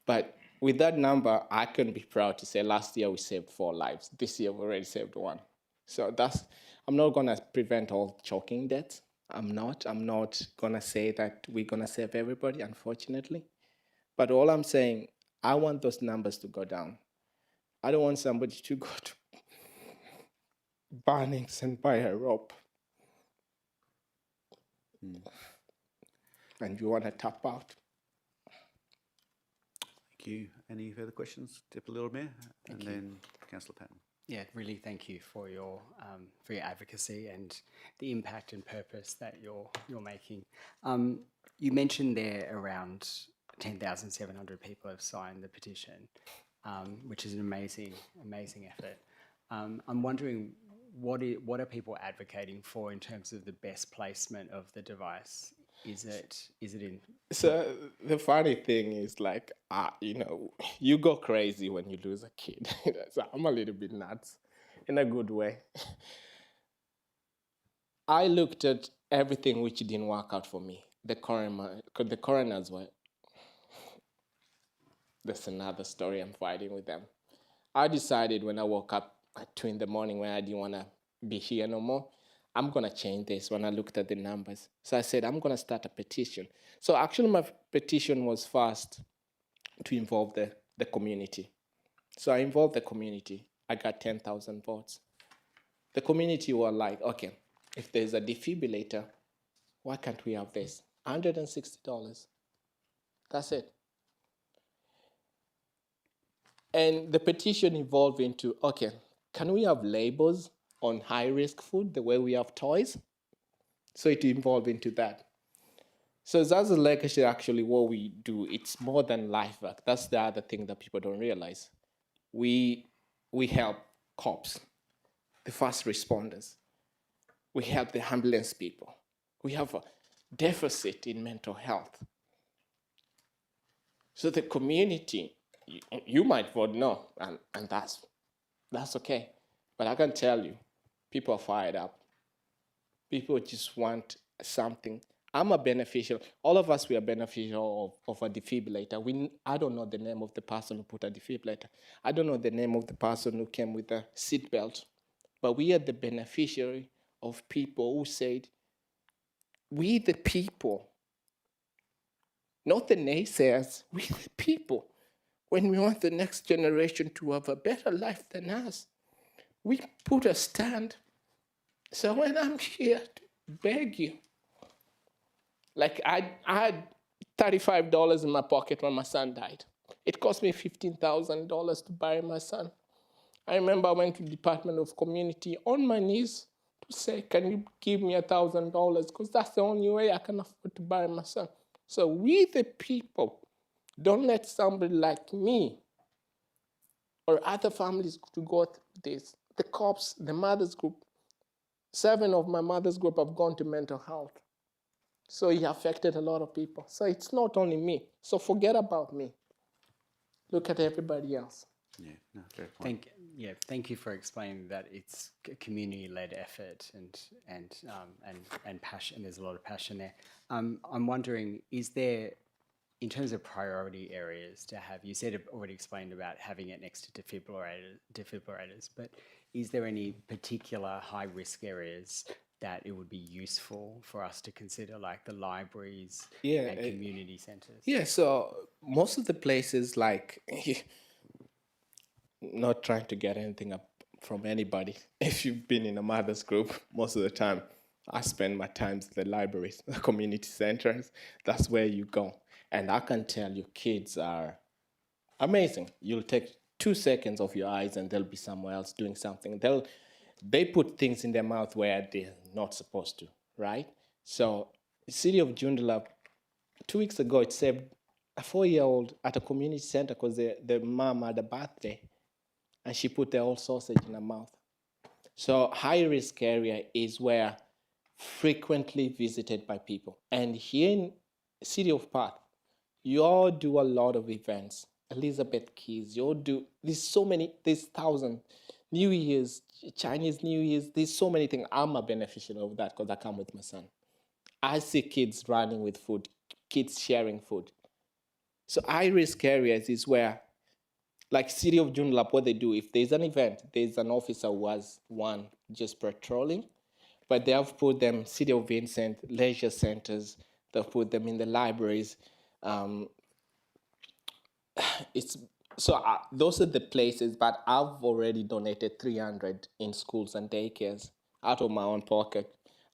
But with that number, I can be proud to say last year we saved 4 lives. This year we already saved 1. So I'm not gonna prevent all choking deaths. I'm not gonna say that we're gonna save everybody, unfortunately. But all I'm saying, I want those numbers to go down. I don't want somebody to go to Bunnings and buy a rope. And you want to tap out. Thank you. Any further questions, Deputy Lord Mayor? And then Councillor Patton. Yeah, really thank you for your advocacy and the impact and purpose that you're making. You mentioned there around 10,700 people have signed the petition, which is an amazing effort. I'm wondering what are people advocating for in terms of the best placement of the device? Is it in? So the funny thing is, like, you go crazy when you lose a kid. So I'm a little bit nuts, in a good way. I looked at everything which didn't work out for me. The coroners were. That's another story. I'm fighting with them. I decided when I woke up at 2 in the morning when I didn't want to be here no more, I'm going to change this when I looked at the numbers. So I said, I'm going to start a petition. So actually my petition was first to involve the community. So I involved the community. I got 10,000 votes. The community were like, okay, if there's a defibrillator, why can't we have this? $160. That's it. And the petition evolved into, okay, can we have labels on high-risk food the way we have toys? So it evolved into that. So that's a legacy, actually, what we do. It's more than life work. That's the other thing that people don't realize. We help cops, the first responders. We help the ambulance people. We have a deficit in mental health. So the community, you might vote no, and that's okay. But I can tell you, people are fired up. People just want something. I'm a beneficial. All of us, we are beneficial of a defibrillator. I don't know the name of the person who put a defibrillator. I don't know the name of the person who came with a seatbelt. But we are the beneficiary of people who said, we the people, not the naysayers, we the people, when we want the next generation to have a better life than us, we put a stand. So when I'm here to beg you, like I had $35 in my pocket when my son died. It cost me $15,000 to bury my son. I remember I went to the Department of Community on my knees to say, can you give me $1,000? Because that's the only way I can afford to bury my son. So we the people, don't let somebody like me or other families to go through this. The cops, the mother's group, 7 of my mother's group have gone to mental health. So it affected a lot of people. So it's not only me. So forget about me. Look at everybody else. Yeah, no, fair point. Thank you for explaining that it's a community-led effort and passion. There's a lot of passion there. I'm wondering, is there, in terms of priority areas to have, you said already explained about having it next to defibrillators, but is there any particular high-risk areas that it would be useful for us to consider, like the libraries and community centres? Yeah, so most of the places, like, not trying to get anything up from anybody. If you've been in a mother's group, most of the time, I spend my times at the libraries, the community centers. That's where you go. And I can tell you, kids are amazing. You'll take 2 seconds of your eyes and they'll be somewhere else doing something. They put things in their mouth where they're not supposed to, right? So the city of Joondalup, 2 weeks ago, it saved a 4-year-old at a community center because the mom had a birthday and she put the old sausage in her mouth. So high-risk area is where frequently visited by people. And here in city of Perth, you all do a lot of events. Elizabeth Keys, you all do, there's thousands. New Year's, Chinese New Year's, there's so many things. I'm a beneficiary of that because I come with my son. I see kids running with food, kids sharing food. So high-risk areas is where, like city of Joondalup, what they do, if there's an event, there's an officer who has one just patrolling, but they have put them City of Vincent, leisure centers, they've put them in the libraries. Those are the places, but I've already donated 300 in schools and daycares out of my own pocket.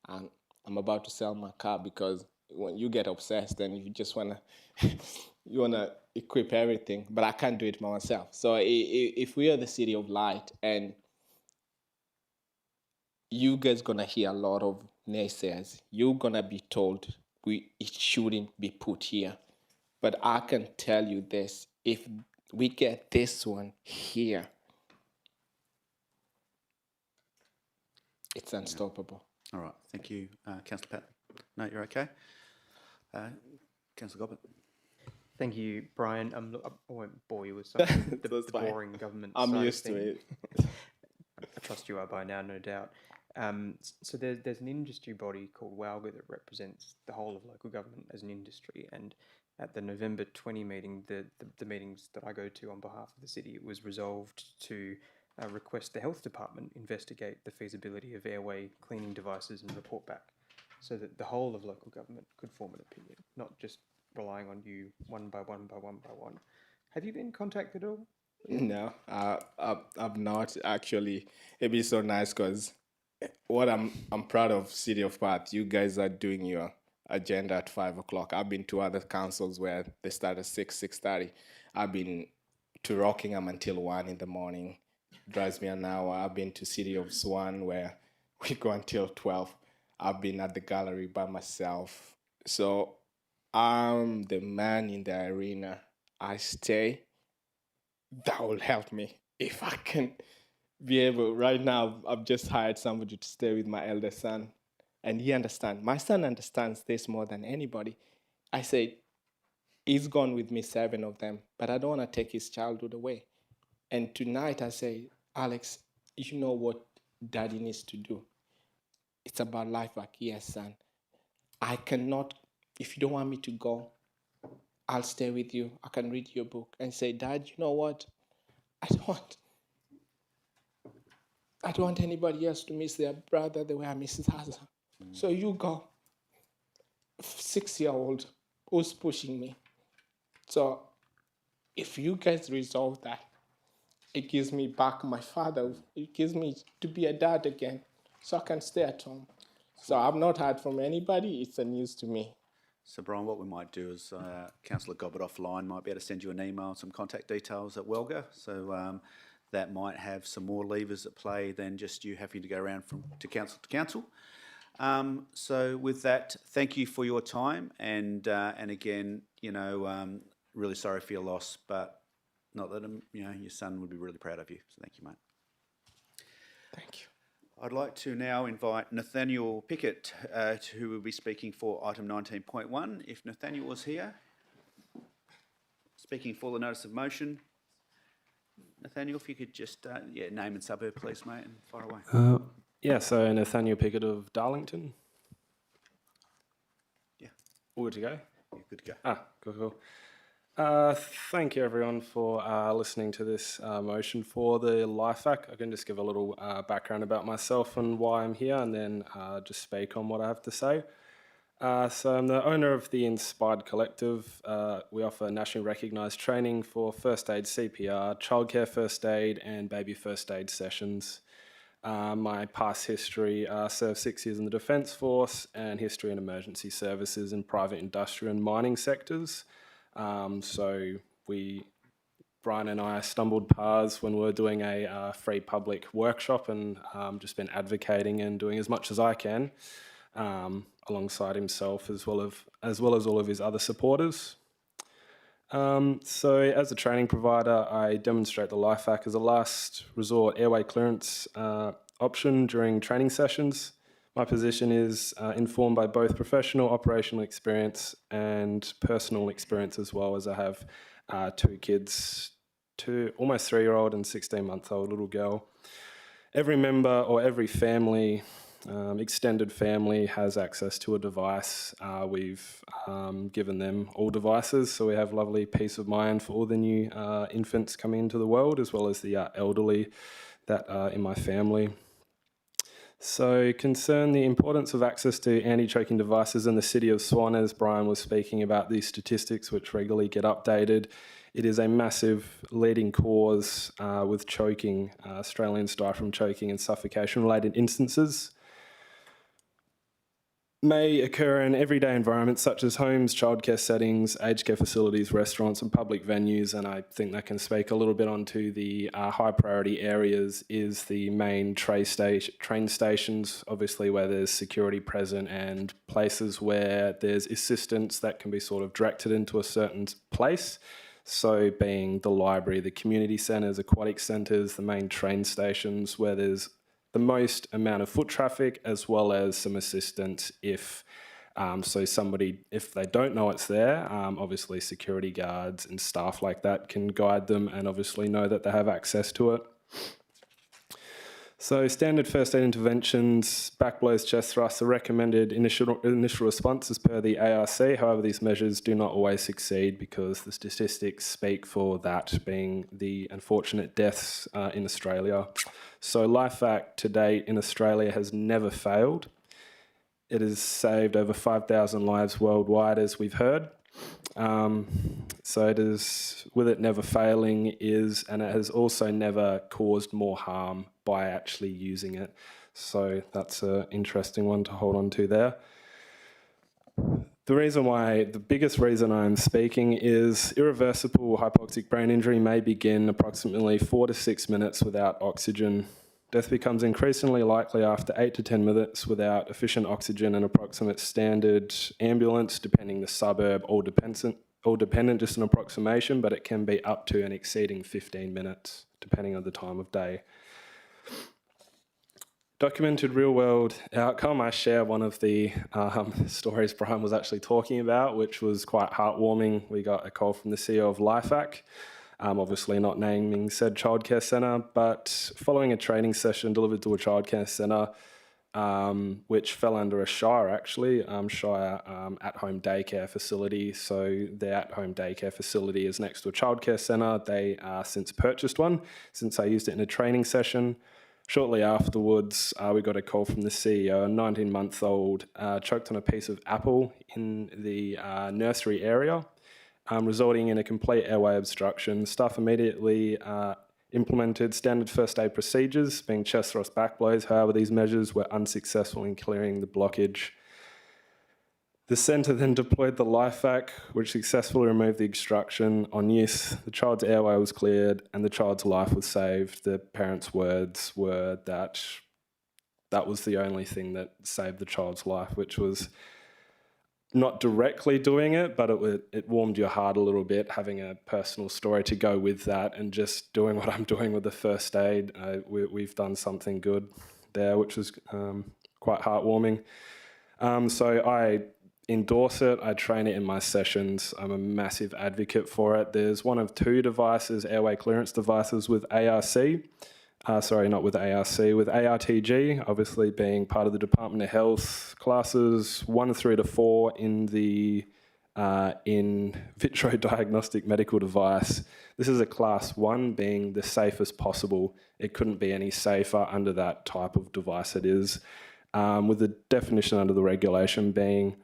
And I'm about to sell my car because when you get obsessed and you just wanna equip everything, but I can't do it myself. So if we are the city of light, and you guys gonna hear a lot of naysayers, you're gonna be told it shouldn't be put here. But I can tell you this, if we get this one here, it's unstoppable. All right, thank you, Councillor Patton. No, you're okay. Councillor Gobbett. Thank you, Brian. Look, I won't bore you with some of the boring government I'm side used of to things. it. I trust you are by now, no doubt. So there's an industry body called WALGA that represents the whole of local government as an industry, and at the November 20 meeting, the meetings that I go to on behalf of the city, it was resolved to request the health department investigate the feasibility of airway cleaning devices and report back, so that the whole of local government could form an opinion, not just relying on you one by one. Have you been contacted at all? No, I'm not actually. It'd be so nice because what I'm proud of City of Perth. You guys are doing your agenda at 5 o'clock. I've been to other councils where they start at 6:30. I've been to Rockingham until 1 in the morning. Drives me an hour. I've been to City of Swan where we go until 12. I've been at the gallery by myself. So I'm the man in the arena. I stay. That will help me if I can be able. Right now, I've just hired somebody to stay with my elder son, and he understands. My son understands this more than anybody. I said, he's gone with me 7 of them, but I don't want to take his childhood away. And tonight I say, Alex, you know what daddy needs to do. It's about life back. Yes, son. I cannot, if you don't want me to go, I'll stay with you. I can read your book. And say, Dad, you know what? I don't want anybody else to miss their brother the way I miss Zaza. So you go. 6-year-old who's pushing me. So if you guys resolve that, it gives me back my father. It gives me to be a dad again, so I can stay at home. So I've not heard from anybody. It's a news to me. So, Brian, what we might do is Councillor Gobbett offline might be able to send you an email, some contact details at Welga. So that might have some more levers at play than just you having to go around from to council. So with that, thank you for your time, and again, really sorry for your loss, but not that your son would be really proud of you. So thank you, mate. Thank you. I'd like to now invite Nathaniel Pickett, who will be speaking for item 19.1. If Nathaniel was here, speaking for the notice of motion. Nathaniel, if you could just name and suburb, please, mate, and fire away. So Nathaniel Pickett of Darlington. Yeah. All good to go? Yeah, good to go. Cool. Thank you, everyone, for listening to this motion for the Life Act. I can just give a little background about myself and why I'm here, and then just speak on what I have to say. So I'm the owner of the Inspired Collective. We offer nationally recognised training for first aid, CPR, childcare first aid, and baby first aid sessions. My past history, served 6 years in the Defence Force, and history in emergency services in private industrial and mining sectors. So Brian and I stumbled paths when we were doing a free public workshop, and just been advocating and doing as much as I can alongside himself, as well as all of his other supporters. So as a training provider, I demonstrate the Life Act as a last resort airway clearance option during training sessions. My position is informed by both professional operational experience and personal experience, as well as I have 2 kids, almost 3-year-old and 16-month-old little girl. Every member or every family, extended family, has access to a device. We've given them all devices, so we have lovely peace of mind for all the new infants coming into the world, as well as the elderly that are in my family. So concern the importance of access to anti-choking devices in the city of Swan, as Brian was speaking about these statistics which regularly get updated. It is a massive leading cause with choking. Australians die from choking and suffocation-related instances. May occur in everyday environments such as homes, childcare settings, aged care facilities, restaurants and public venues, and I think that can speak a little bit onto the high priority areas is the main train stations, obviously where there's security present, and places where there's assistance that can be sort of directed into a certain place. So being the library, the community centres, aquatic centres, the main train stations where there's the most amount of foot traffic, as well as some assistance if if they don't know it's there, obviously security guards and staff like that can guide them and obviously know that they have access to it. So standard first aid interventions, back blows, chest thrusts are recommended initial responses per the ARC. However, these measures do not always succeed because the statistics speak for that being the unfortunate deaths in Australia. So Life Act to date in Australia has never failed. It has saved over 5,000 lives worldwide, as we've heard. So it is, with it never failing, and it has also never caused more harm by actually using it. So that's an interesting one to hold on to there. The biggest reason I'm speaking is irreversible hypoxic brain injury may begin approximately 4 to 6 minutes without oxygen. Death becomes increasingly likely after 8 to 10 minutes without efficient oxygen and approximate standard ambulance, depending the suburb, all dependent, just an approximation, but it can be up to and exceeding 15 minutes, depending on the time of day. Documented real-world outcome, I share one of the stories Brian was actually talking about, which was quite heartwarming. We got a call from the CEO of Life Act, obviously not naming said childcare centre, but following a training session delivered to a childcare centre, which fell under a Shire actually, Shire at-home daycare facility. So the at-home daycare facility is next to a childcare centre. They since purchased one, since I used it in a training session. Shortly afterwards, we got a call from the CEO, a 19-month-old choked on a piece of apple in the nursery area, resulting in a complete airway obstruction. Staff immediately implemented standard first aid procedures, being chest thrust back blows. However, these measures were unsuccessful in clearing the blockage. The centre then deployed the LifeVac, which successfully removed the obstruction. On use, the child's airway was cleared and the child's life was saved. The parents' words were that that was the only thing that saved the child's life, which was not directly doing it, but it warmed your heart a little bit, having a personal story to go with that, and just doing what I'm doing with the first aid. We've done something good there, which was quite heartwarming. So I endorse it. I train it in my sessions. I'm a massive advocate for it. There's one of two devices, airway clearance devices with ARC. Not with ARC, with ARTG, obviously being part of the Department of Health classes 1 through to 4 in the in vitro diagnostic medical device. This is a class 1, being the safest possible. It couldn't be any safer under that type of device it is, with the definition under the regulation being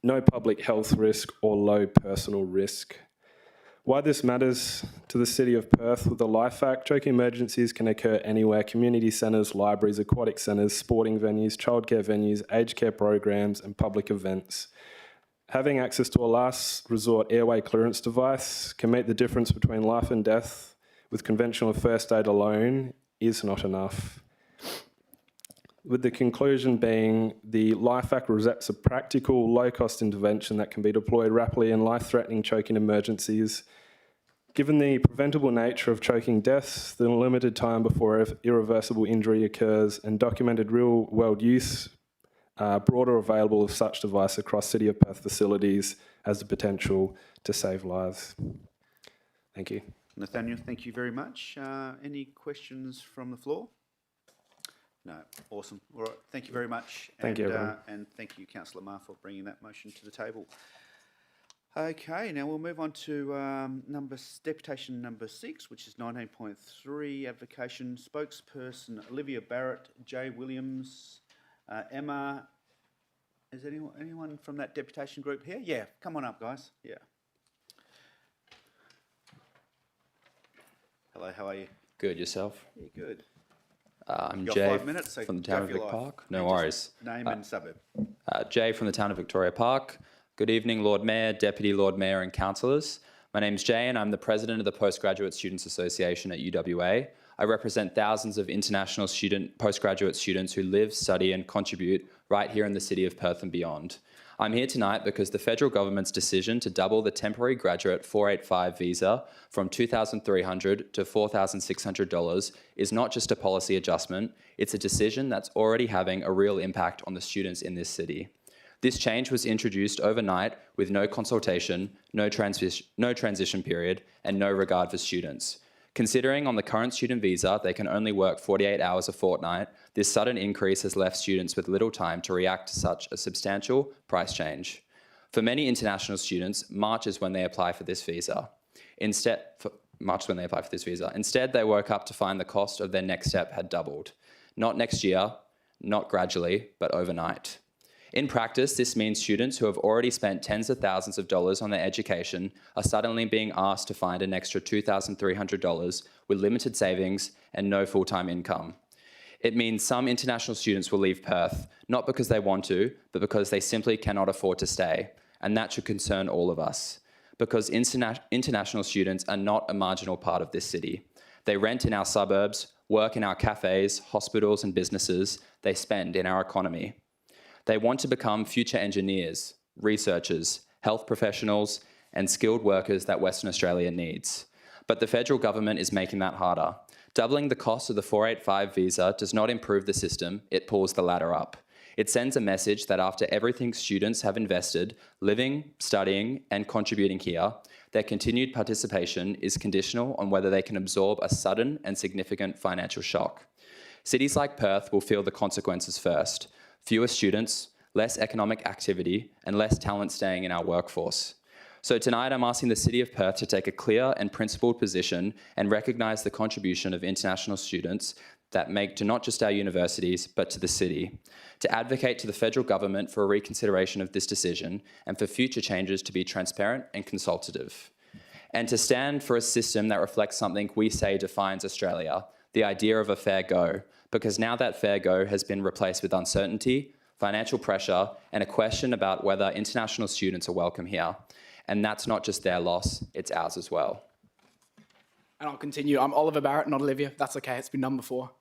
no public health risk or low personal risk. Why this matters to the City of Perth: with the LifeVac, choking emergencies can occur anywhere: community centres, libraries, aquatic centres, sporting venues, childcare venues, aged care programs and public events. Having access to a last resort airway clearance device can make the difference between life and death. With conventional first aid alone is not enough. With the conclusion being the LifeVac represents a practical, low-cost intervention that can be deployed rapidly in life-threatening choking emergencies. Given the preventable nature of choking deaths, the limited time before irreversible injury occurs, and documented real-world use, broader available of such device across City of Perth facilities has the potential to save lives. Thank you. Nathaniel, thank you very much. Any questions from the floor? No. Awesome. All right. Thank you very much. Thank you, everyone. And thank you, Councillor Ma, for bringing that motion to the table. Okay, now we'll move on to deputation number 6, which is 19.3, advocation spokesperson Olivia Barrett, Jay Williams, Emma. Is anyone from that deputation group here? Yeah, come on up, guys. Yeah. Hello, how are you? Good, yourself? Yeah, good. I'm Got Jay 5 minutes, so from the go town of for your Vic life. Park. No And just worries. Name and suburb. Jay from the town of Victoria Park. Good evening, Lord Mayor, Deputy Lord Mayor and councillors. My name's Jay and I'm the President of the Postgraduate Students Association at UWA. I represent thousands of international postgraduate students who live, study and contribute right here in the City of Perth and beyond. I'm here tonight because the federal government's decision to double the temporary graduate 485 visa from $2,300 to $4,600 is not just a policy adjustment, it's a decision that's already having a real impact on the students in this city. This change was introduced overnight with no consultation, no transition period, and no regard for students. Considering on the current student visa they can only work 48 hours a fortnight, this sudden increase has left students with little time to react to such a substantial price change. For many international students, March is when they apply for this visa. Instead, they woke up to find the cost of their next step had doubled. Not next year, not gradually, but overnight. In practice, this means students who have already spent tens of thousands of dollars on their education are suddenly being asked to find an extra $2,300 with limited savings and no full-time income. It means some international students will leave Perth, not because they want to, but because they simply cannot afford to stay. And that should concern all of us. Because international students are not a marginal part of this city. They rent in our suburbs, work in our cafes, hospitals and businesses. They spend in our economy. They want to become future engineers, researchers, health professionals, and skilled workers that Western Australia needs. But the federal government is making that harder. Doubling the cost of the 485 visa does not improve the system, it pulls the ladder up. It sends a message that after everything students have invested, living, studying, and contributing here, their continued participation is conditional on whether they can absorb a sudden and significant financial shock. Cities like Perth will feel the consequences first. Fewer students, less economic activity, and less talent staying in our workforce. So tonight I'm asking the City of Perth to take a clear and principled position and recognise the contribution of international students that make to not just our universities, but to the city. To advocate to the federal government for a reconsideration of this decision and for future changes to be transparent and consultative. And to stand for a system that reflects something we say defines Australia, the idea of a fair go, because now that fair go has been replaced with uncertainty, financial pressure, and a question about whether international students are welcome here. And that's not just their loss, it's ours as well. And I'll continue. I'm Oliver Barrett, not Olivia. That's okay, it's been done before.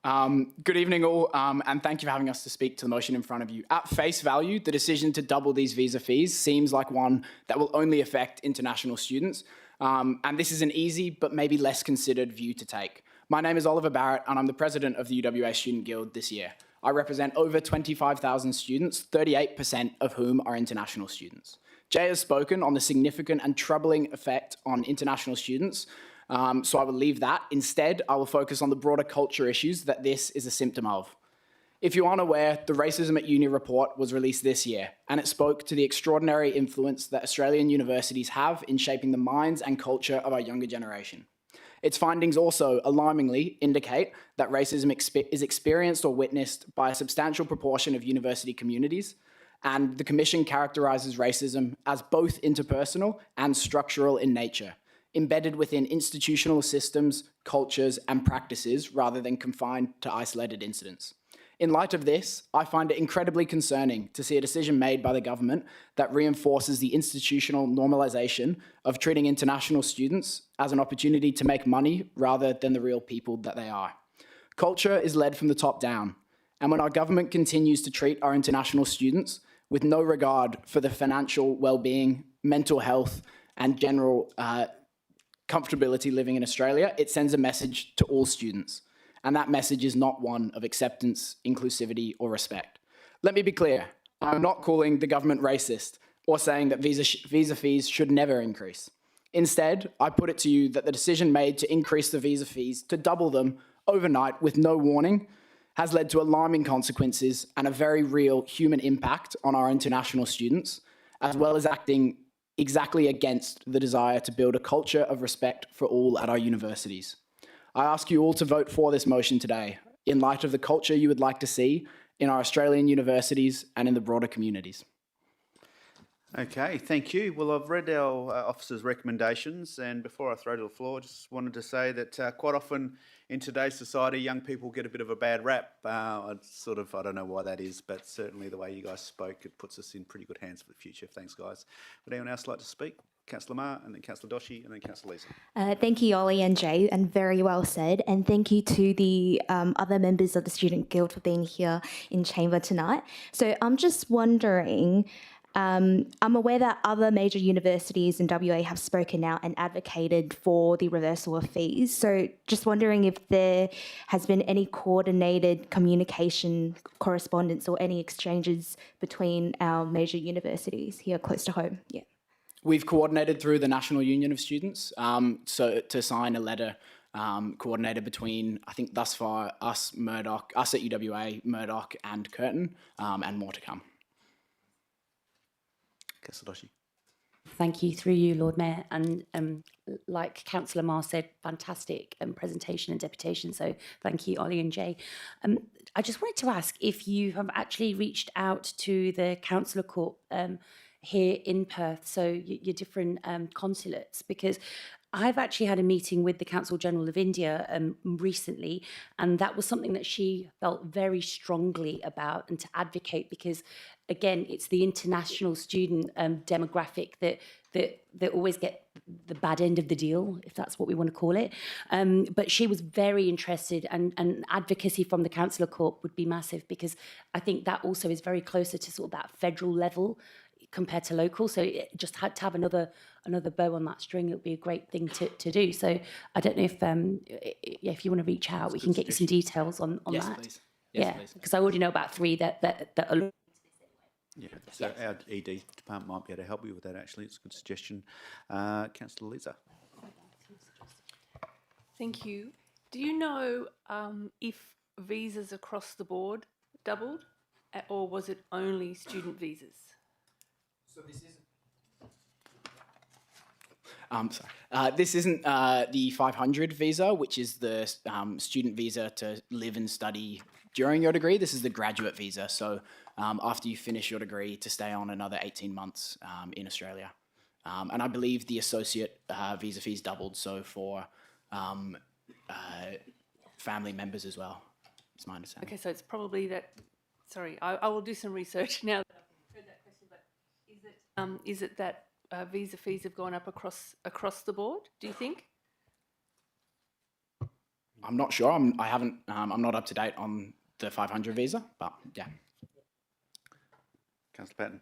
Good evening all, and thank you for having us to speak to the motion in front of you. At face value, the decision to double these visa fees seems like one that will only affect international students. And this is an easy, but maybe less considered view to take. My name is Oliver Barrett, and I'm the president of the UWA Student Guild this year. I represent over 25,000 students, 38% of whom are international students. Jay has spoken on the significant and troubling effect on international students, so I will leave that. Instead, I will focus on the broader culture issues that this is a symptom of. If you aren't aware, the Racism at Uni report was released this year, and it spoke to the extraordinary influence that Australian universities have in shaping the minds and culture of our younger generation. Its findings also alarmingly indicate that racism is experienced or witnessed by a substantial proportion of university communities, and the Commission characterises racism as both interpersonal and structural in nature, embedded within institutional systems, cultures, and practices rather than confined to isolated incidents. In light of this, I find it incredibly concerning to see a decision made by the government that reinforces the institutional normalisation of treating international students as an opportunity to make money rather than the real people that they are. Culture is led from the top down, and when our government continues to treat our international students with no regard for the financial well-being, mental health, and general comfortability living in Australia, it sends a message to all students. And that message is not one of acceptance, inclusivity, or respect. Let me be clear, I'm not calling the government racist or saying that visa fees should never increase. Instead, I put it to you that the decision made to increase the visa fees, to double them overnight with no warning, has led to alarming consequences and a very real human impact on our international students, as well as acting exactly against the desire to build a culture of respect for all at our universities. I ask you all to vote for this motion today, in light of the culture you would like to see in our Australian universities and in the broader communities. Okay, thank you. Well, I've read our officer's recommendations, and before I throw to the floor, just wanted to say that quite often in today's society, young people get a bit of a bad rap. I don't know why that is, but certainly the way you guys spoke, it puts us in pretty good hands for the future. Thanks, guys. Would anyone else like to speak? Councillor Ma, and then Councillor Doshi, and then Councillor Lisa. Thank you, Ollie and Jay, and very well said. And thank you to the other members of the Student Guild for being here in chamber tonight. So I'm just wondering, I'm aware that other major universities in WA have spoken out and advocated for the reversal of fees. So just wondering if there has been any coordinated communication, correspondence, or any exchanges between our major universities here close to home. Yeah. We've coordinated through the National Union of Students so to sign a letter coordinated between, I think thus far, us at UWA, Murdoch and Curtin, and more to come. Councillor Doshi. Thank you, through you, Lord Mayor. And like Councillor Marr said, fantastic presentation and deputation. So thank you, Ollie and Jay. I just wanted to ask if you have actually reached out to the Councillor Corp here in Perth, so your different consulates, because I've actually had a meeting with the Consul General of India recently, and that was something that she felt very strongly about and to advocate, because again, it's the international student demographic that always get the bad end of the deal, if that's what we want to call it. But she was very interested, and advocacy from the Councillor Corp would be massive, because I think that also is very closer to sort of that federal level compared to local. So it just had to have another bow on that string. It would be a great thing to do. So I don't know if you want to reach out, we can get you some details on yes, that. Please. Yes, yeah, because I already know about 3 that are. Yeah, so our ED department might be able to help you with that, actually. It's a good suggestion. Councillor Lisa. Thank you. Do you know if visas across the board doubled, or was it only student visas? So this isn't. This isn't the 500 visa, which is the student visa to live and study during your degree. This is the graduate visa. So after you finish your degree, to stay on another 18 months in Australia. And I believe the associate visa fees doubled. So for family members as well, it's my understanding. Okay, so it's probably that Sorry, I will do some research now that I've heard that question. But is it that visa fees have gone up across the board? Do you think? I'm not sure. I haven't. I'm not up to date on the 500 visa, but yeah. Councillor Patton.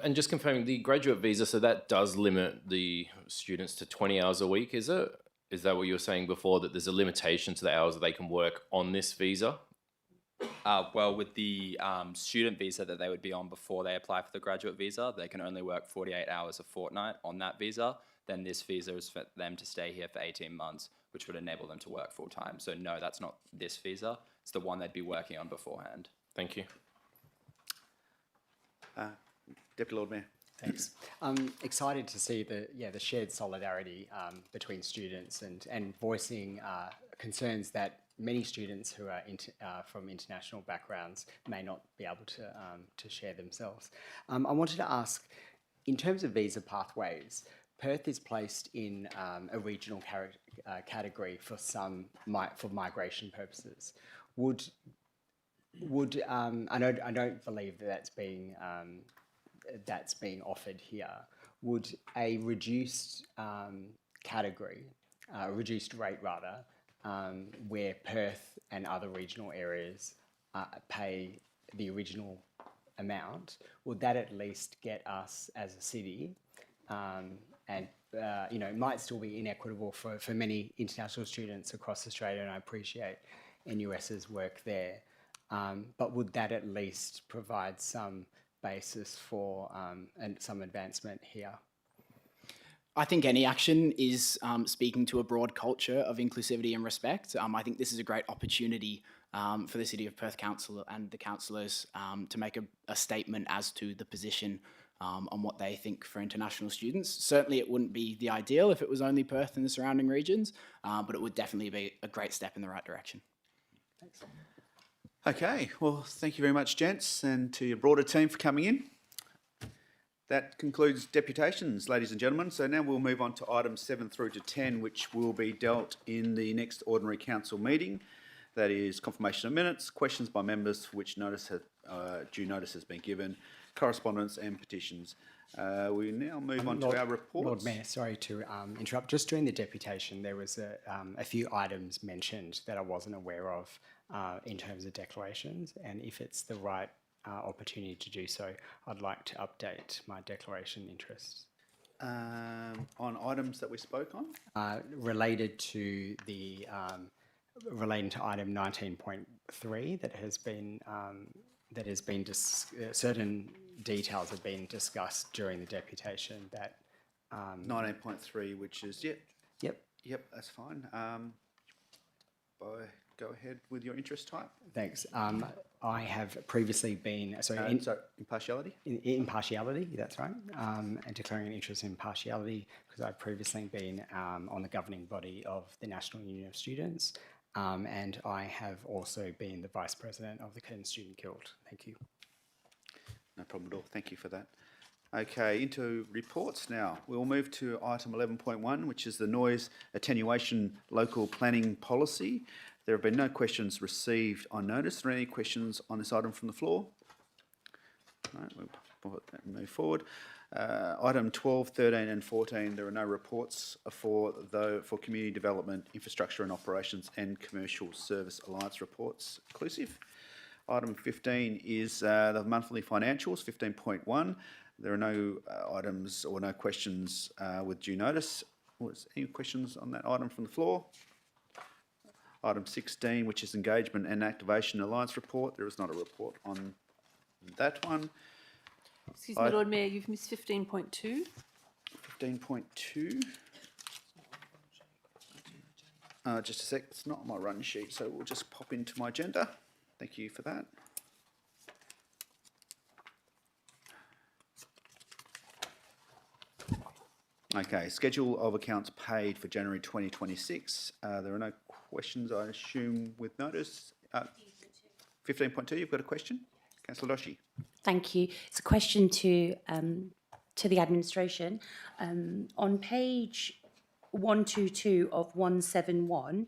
And just confirming the graduate visa, so that does limit the students to 20 hours a week, is it? Is that what you were saying before, that there's a limitation to the hours that they can work on this visa? Well, with the student visa that they would be on before they apply for the graduate visa, they can only work 48 hours a fortnight on that visa. Then this visa is for them to stay here for 18 months, which would enable them to work full time. So no, that's not this visa. It's the one they'd be working on beforehand. Thank you. Deputy Lord Mayor. Thanks. I'm excited to see the shared solidarity between students and voicing concerns that many students who are from international backgrounds may not be able to share themselves. I wanted to ask, in terms of visa pathways, Perth is placed in a regional category for migration purposes. I don't believe that that's being offered here. Would a reduced category, reduced rate rather, where Perth and other regional areas pay the original amount, would that at least get us as a city, and it might still be inequitable for many international students across Australia, and I appreciate NUS's work there, but would that at least provide some basis for and some advancement here? I think any action is speaking to a broad culture of inclusivity and respect. I think this is a great opportunity for the City of Perth Council and the councillors to make a statement as to the position on what they think for international students. Certainly it wouldn't be the ideal if it was only Perth and the surrounding regions, but it would definitely be a great step in the right direction. Thanks. Okay, well, thank you very much, gents, and to your broader team for coming in. That concludes deputations, ladies and gentlemen. So now we'll move on to items 7 through to 10, which will be dealt in the next ordinary council meeting. That is confirmation of minutes, questions by members for which due notice has been given, correspondence and petitions. We now move on to our reports. Lord Mayor, sorry to interrupt. Just during the deputation, there was a few items mentioned that I wasn't aware of in terms of declarations, and if it's the right opportunity to do so, I'd like to update my declaration interests. On items that we spoke on? Related to the relating to item 19.3 that has been certain details have been discussed during the deputation. That 19.3, which is Yep, that's fine. Go ahead with your interest type. Thanks. I have previously been impartiality. Impartiality, that's right. And declaring an interest in impartiality because I've previously been on the governing body of the National Union of Students, and I have also been the vice president of the Curtin Student Guild. Thank you. No problem at all. Thank you for that. Okay, into reports now. We'll move to item 11.1, which is the noise attenuation local planning policy. There have been no questions received on notice. Are there any questions on this item from the floor? All right, we'll move forward. Item 12, 13 and 14, there are no reports for Community Development, Infrastructure and Operations and Commercial Service Alliance reports inclusive. Item 15 is the monthly financials, 15.1. There are no items or no questions with due notice. Any questions on that item from the floor? Item 16, which is Engagement and Activation Alliance report. There is not a report on that one. Excuse me, Lord Mayor, you've missed 15.2. 15.2. Just a sec, it's not on my run sheet, so we'll just pop into my agenda. Thank you for that. Okay, schedule of accounts paid for January 2026. There are no questions, I assume, with notice. 15.2, you've got a question? Councillor Doshi. Thank you. It's a question to the administration. On page 122 of 171,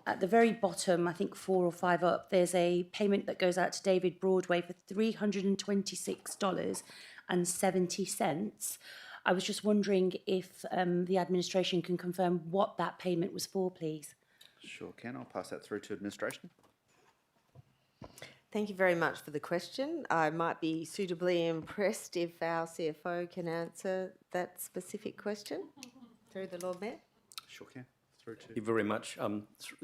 at the very bottom, I think 4 or 5 up, there's a payment that goes out to David Broadway for $326.70. I was just wondering if the administration can confirm what that payment was for, please. Sure can. I'll pass that through to administration. Thank you very much for the question. I might be suitably impressed if our CFO can answer that specific question through the Lord Mayor. Sure can. Through to. Thank you very much.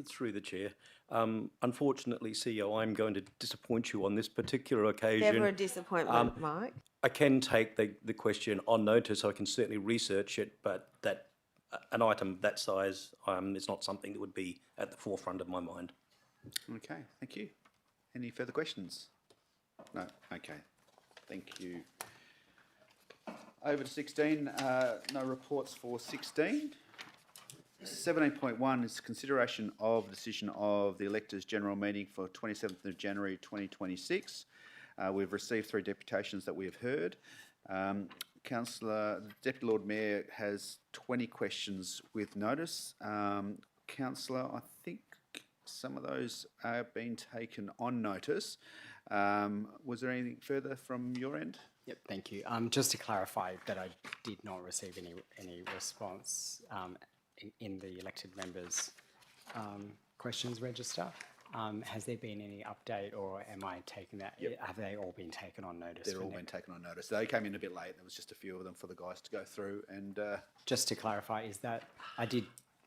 Through the chair. Unfortunately, CEO, I'm going to disappoint you on this particular occasion. Never a disappointment, Mike. I can take the question on notice. I can certainly research it, but that an item that size is not something that would be at the forefront of my mind. Okay, thank you. Any further questions? No. Okay. Thank you. Over to 16. No reports for 16. 17.1 is consideration of decision of the electors' general meeting for 27th of January 2026. We've received 3 deputations that we have heard. Councillor, the Deputy Lord Mayor has 20 questions with notice. Councillor, I think some of those have been taken on notice. Was there anything further from your end? Yep, thank you. Just to clarify that I did not receive any response in the elected members' questions register. Has there been any update, or am I taking that? Yep. Have they all been taken on notice? They're all been taken on notice. They came in a bit late. There was just a few of them for the guys to go through. And just to clarify, is that I did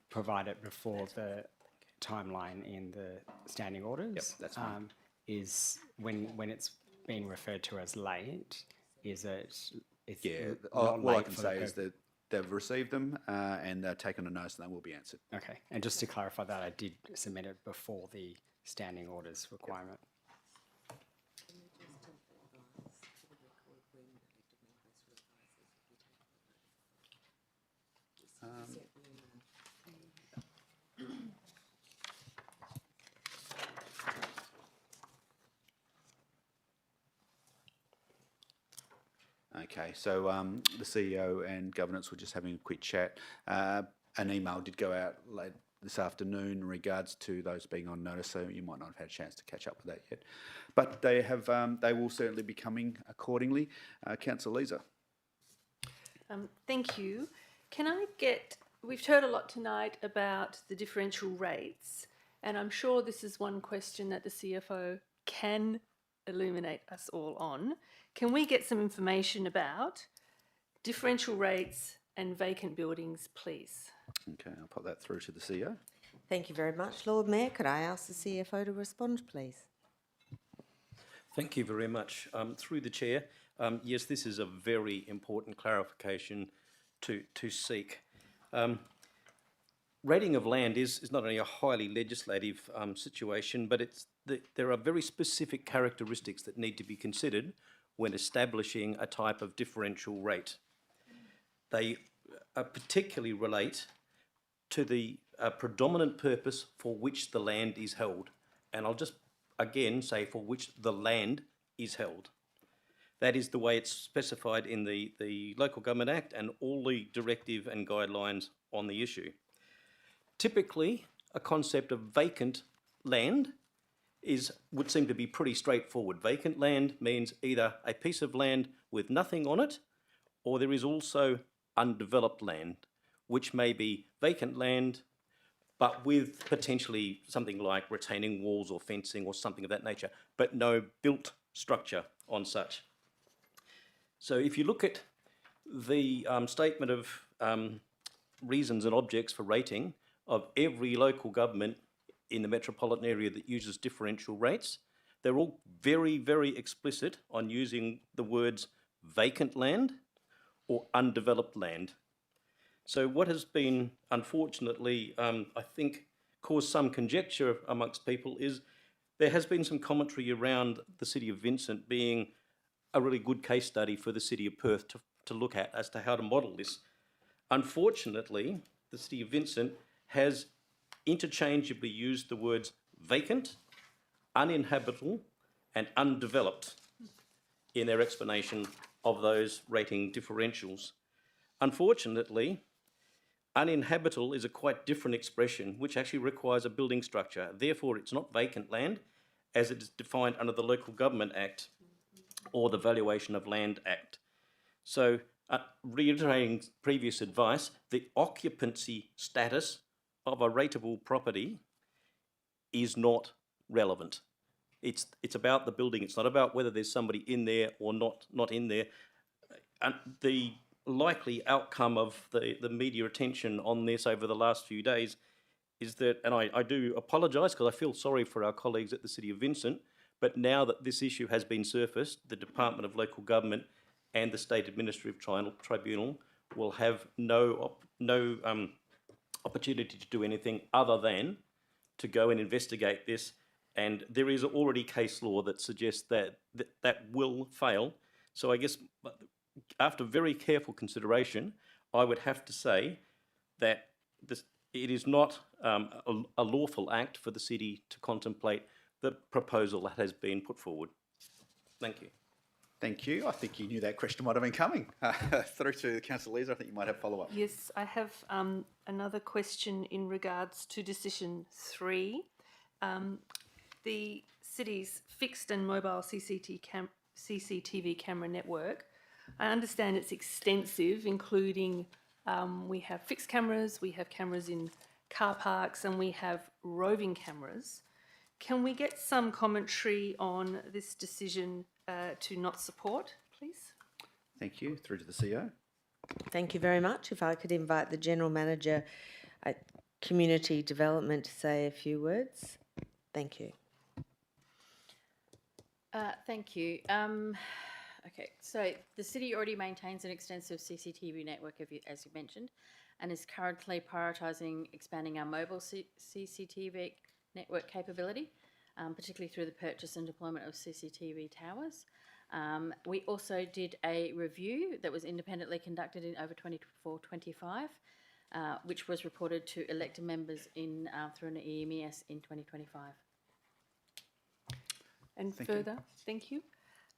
provide it before the timeline in the standing orders? Yep, that's fine. Is when it's been referred to as late, is it? It's all I can say is that they've received them and they're taken on notice and they will be answered. Okay, and just to clarify that, I did submit it before the standing orders requirement. Okay, so the CEO and governance were just having a quick chat. An email did go out late this afternoon in regards to those being on notice, so you might not have had a chance to catch up with that yet. But they have, they will certainly be coming accordingly. Councillor Lisa. Thank you. Can I get, we've heard a lot tonight about the differential rates, and I'm sure this is one question that the CFO can illuminate us all on. Can we get some information about differential rates and vacant buildings, please? Okay, I'll put that through to the CEO. Thank you very much, Lord Mayor. Could I ask the CFO to respond, please? Thank you very much. Through the chair, yes, this is a very important clarification to seek. Rating of land is not only a highly legislative situation, but there are very specific characteristics that need to be considered when establishing a type of differential rate. They particularly relate to the predominant purpose for which the land is held. And I'll just again say for which the land is held. That is the way it's specified in the Local Government Act and all the directive and guidelines on the issue. Typically, a concept of vacant land would seem to be pretty straightforward. Vacant land means either a piece of land with nothing on it, or there is also undeveloped land, which may be vacant land, but with potentially something like retaining walls or fencing or something of that nature, but no built structure on such. So if you look at the statement of reasons and objects for rating of every local government in the metropolitan area that uses differential rates, they're all very, very explicit on using the words vacant land or undeveloped land. So what has been, unfortunately, I think, caused some conjecture amongst people is there has been some commentary around the City of Vincent being a really good case study for the City of Perth to look at as to how to model this. Unfortunately, the City of Vincent has interchangeably used the words vacant, uninhabitable, and undeveloped in their explanation of those rating differentials. Unfortunately, Uninhabitable is a quite different expression, which actually requires a building structure. Therefore, it's not vacant land, as it is defined under the Local Government Act or the Valuation of Land Act. So, reiterating previous advice, the occupancy status of a rateable property is not relevant. It's about the building. It's not about whether there's somebody in there or not in there. And the likely outcome of the media attention on this over the last few days is that, and I do apologise because I feel sorry for our colleagues at the City of Vincent, but now that this issue has been surfaced, the Department of Local Government and the State Administrative Tribunal will have no opportunity to do anything other than to go and investigate this. And there is already case law that suggests that that will fail. So I guess after very careful consideration, I would have to say that it is not a lawful act for the city to contemplate the proposal that has been put forward. Thank you. Thank you. I think you knew that question might have been coming. Through to Councillor Leeser, I think you might have follow-up. Yes, I have another question in regards to decision 3. The city's fixed and mobile CCTV camera network. I understand it's extensive, including we have fixed cameras, we have cameras in car parks, and we have roving cameras. Can we get some commentary on this decision to not support, please? Thank you. Through to the CEO. Thank you very much. If I could invite the General Manager at Community Development to say a few words. Thank you. Thank you. Okay, so the city already maintains an extensive CCTV network, as you mentioned, and is currently prioritising expanding our mobile CCTV network capability, particularly through the purchase and deployment of CCTV towers. We also did a review that was independently conducted in over 24-25, which was reported to elected members through an EMES in 2025. And further, thank you.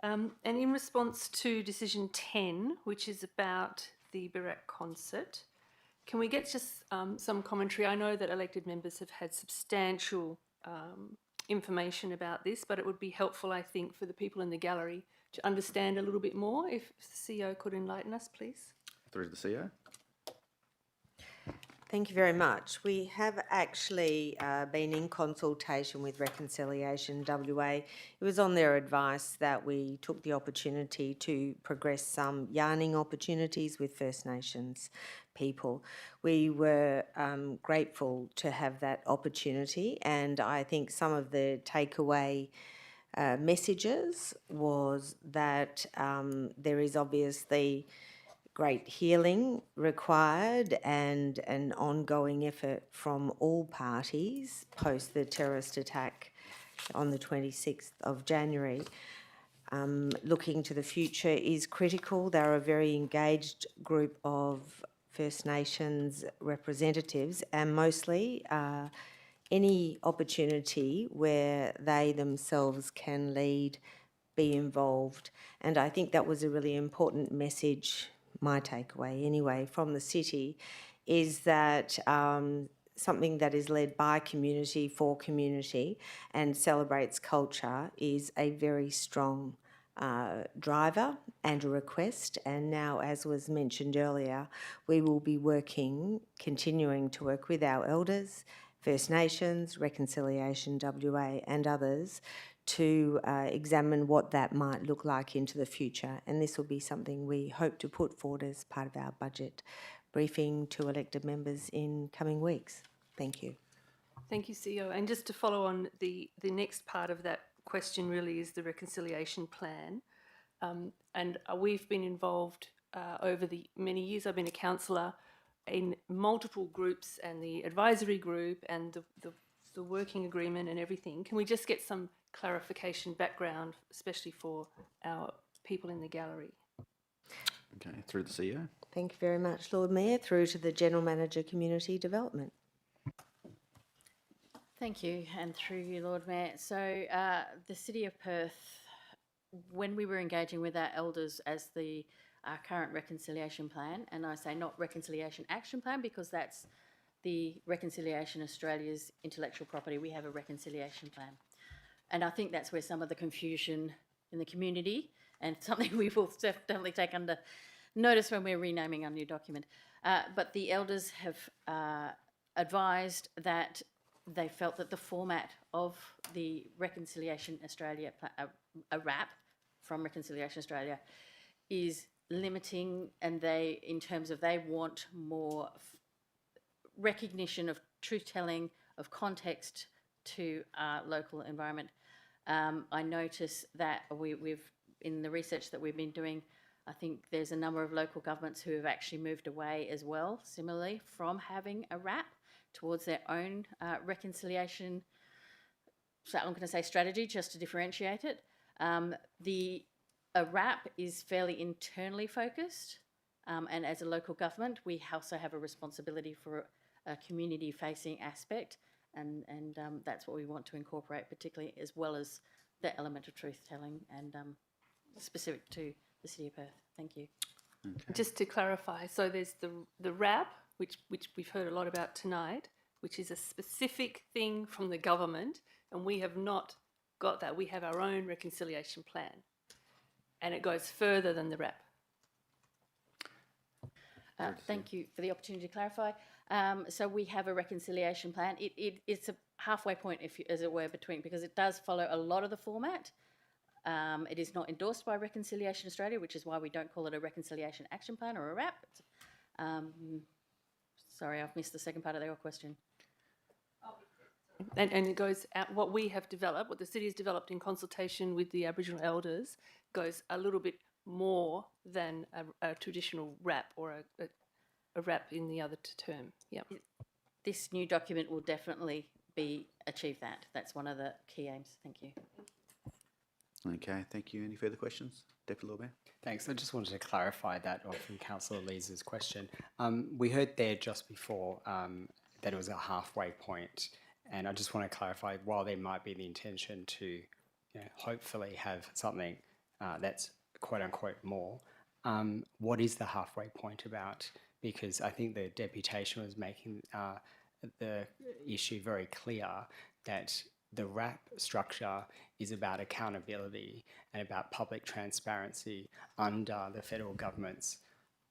And in response to decision 10, which is about the Barack concert, can we get just some commentary? I know that elected members have had substantial information about this, but it would be helpful, I think, for the people in the gallery to understand a little bit more. If the CEO could enlighten us, please. Through to the CEO. Thank you very much. We have actually been in consultation with Reconciliation WA. It was on their advice that we took the opportunity to progress some yarning opportunities with First Nations people. We were grateful to have that opportunity, and I think some of the takeaway messages was that there is obviously great healing required and an ongoing effort from all parties post the terrorist attack on the 26th of January. Looking to the future is critical. They're a very engaged group of First Nations representatives, and mostly any opportunity where they themselves can lead, be involved. And I think that was a really important message. My takeaway anyway from the city is that something that is led by community for community and celebrates culture is a very strong driver and a request. And now, as was mentioned earlier, we will be continuing to work with our elders, First Nations, Reconciliation WA and others to examine what that might look like into the future. And this will be something we hope to put forward as part of our budget briefing to elected members in coming weeks. Thank you. Thank you, CEO. And just to follow on, the next part of that question really is the reconciliation plan. And we've been involved over the many years. I've been a councillor in multiple groups and the advisory group and the working agreement and everything. Can we just get some clarification background, especially for our people in the gallery? Okay, through the CEO. Thank you very much, Lord Mayor. Through to the General Manager, Community Development. Thank you, and through you, Lord Mayor. So the City of Perth, when we were engaging with our elders as the our current reconciliation plan, and I say not reconciliation action plan because that's the Reconciliation Australia's intellectual property. We have a reconciliation plan. And I think that's where some of the confusion in the community, and something we will definitely take under notice when we're renaming our new document. But the elders have advised that they felt that the format of the Reconciliation Australia, a RAP from Reconciliation Australia, is limiting, and they, in terms of they want more recognition of truth-telling, of context to our local environment. I notice that we've, in the research that we've been doing, I think there's a number of local governments who have actually moved away as well, similarly, from having a RAP towards their own reconciliation, so I'm going to say strategy, just to differentiate it. A RAP is fairly internally focused, and as a local government, we also have a responsibility for a community-facing aspect, and that's what we want to incorporate, particularly as well as the element of truth-telling and specific to the City of Perth. Thank you. Okay. Just to clarify, so there's the RAP, which we've heard a lot about tonight, which is a specific thing from the government, and we have not got that. We have our own reconciliation plan, and it goes further than the RAP. Thank you for the opportunity to clarify. So we have a reconciliation plan. It's a halfway point, as it were, between, because it does follow a lot of the format. It is not endorsed by Reconciliation Australia, which is why we don't call it a reconciliation action plan or a RAP. Sorry, I've missed the second part of your question. And it goes out, what we have developed, what the city has developed in consultation with the Aboriginal elders, goes a little bit more than a traditional RAP or a RAP in the other term. Yeah. This new document will definitely achieve that. That's one of the key aims. Thank you. Okay, thank you. Any further questions? Deputy Lord Mayor. Thanks. I just wanted to clarify that from Councillor Leeser's question. We heard there just before that it was a halfway point, and I just want to clarify, while there might be the intention to hopefully have something that's quote-unquote more, what is the halfway point about? Because I think the deputation was making the issue very clear that the RAP structure is about accountability and about public transparency under the federal government's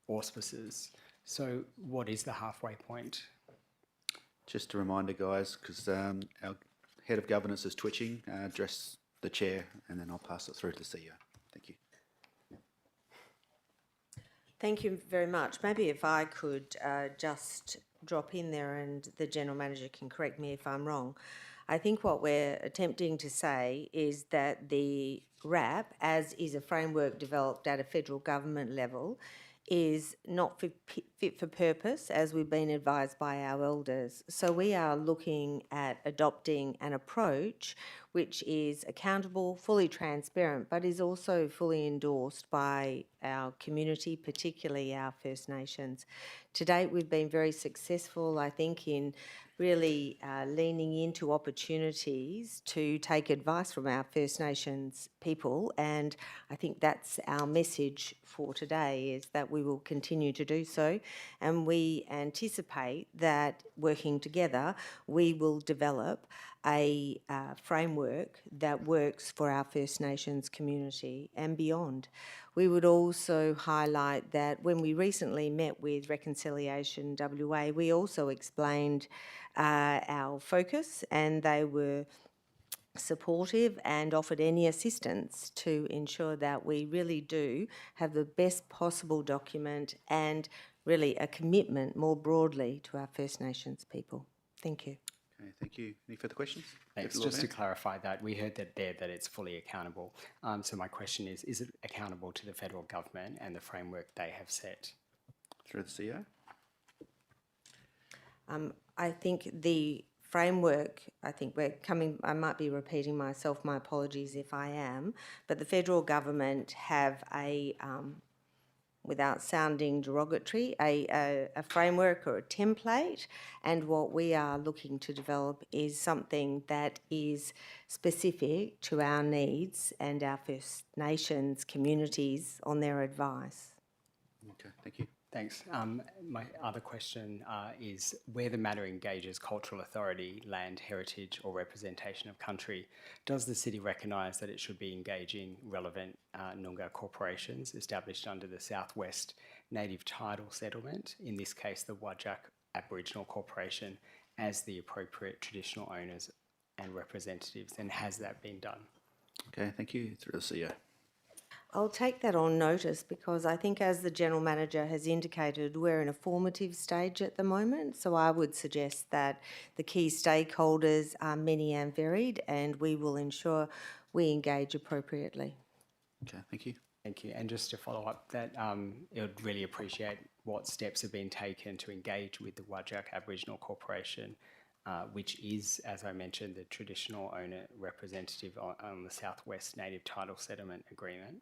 auspices. So what is the halfway point? Just a reminder, guys, because our head of governance is twitching, address the chair, and then I'll pass it through to the CEO. Thank you. Thank you very much. Maybe if I could just drop in there, and the General Manager can correct me if I'm wrong. I think what we're attempting to say is that the RAP, as is a framework developed at a federal government level, is not fit for purpose, as we've been advised by our elders. So we are looking at adopting an approach which is accountable, fully transparent, but is also fully endorsed by our community, particularly our First Nations. To date, we've been very successful, I think, in really leaning into opportunities to take advice from our First Nations people, and I think that's our message for today, is that we will continue to do so, and we anticipate that working together we will develop a framework that works for our First Nations community and beyond. We would also highlight that when we recently met with Reconciliation WA, we also explained our focus, and they were supportive and offered any assistance to ensure that we really do have the best possible document and really a commitment more broadly to our First Nations people. Thank you. Okay, thank you. Any further questions? Thanks. Just to clarify that, we heard that it's fully accountable. So my question is it accountable to the federal government and the framework they have set? Through the CEO. I think the framework, I might be repeating myself, my apologies if I am, but the federal government have a, without sounding derogatory, a framework or a template, and what we are looking to develop is something that is specific to our needs and our First Nations communities on their advice. Okay, thank you. Thanks. My other question is where the matter engages cultural authority, land, heritage, or representation of country, does the city recognise that it should be engaging relevant Noongar corporations established under the Southwest Native Title Settlement, in this case the Whadjuk Aboriginal Corporation, as the appropriate traditional owners and representatives, and has that been done? Okay, thank you. Through the CEO. I'll take that on notice because I think, as the General Manager has indicated, we're in a formative stage at the moment. So I would suggest that the key stakeholders are many and varied, and we will ensure we engage appropriately. Okay, thank you. Thank you. And just to follow up, that I would really appreciate what steps have been taken to engage with the Whadjuk Aboriginal Corporation, which is, as I mentioned, the traditional owner representative on the Southwest Native Title Settlement Agreement.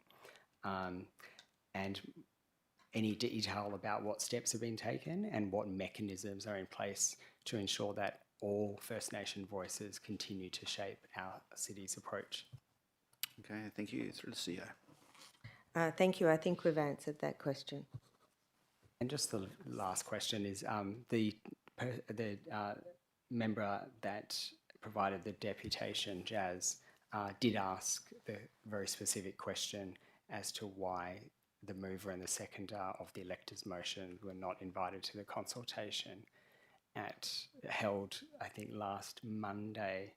And any detail about what steps have been taken and what mechanisms are in place to ensure that all First Nation voices continue to shape our city's approach. Okay, thank you. Through the CEO. Thank you. I think we've answered that question. And just the last question is the member that provided the deputation, Jazz, did ask the very specific question as to why the mover and the seconder of the electors' motion were not invited to the consultation held, I think, last Monday.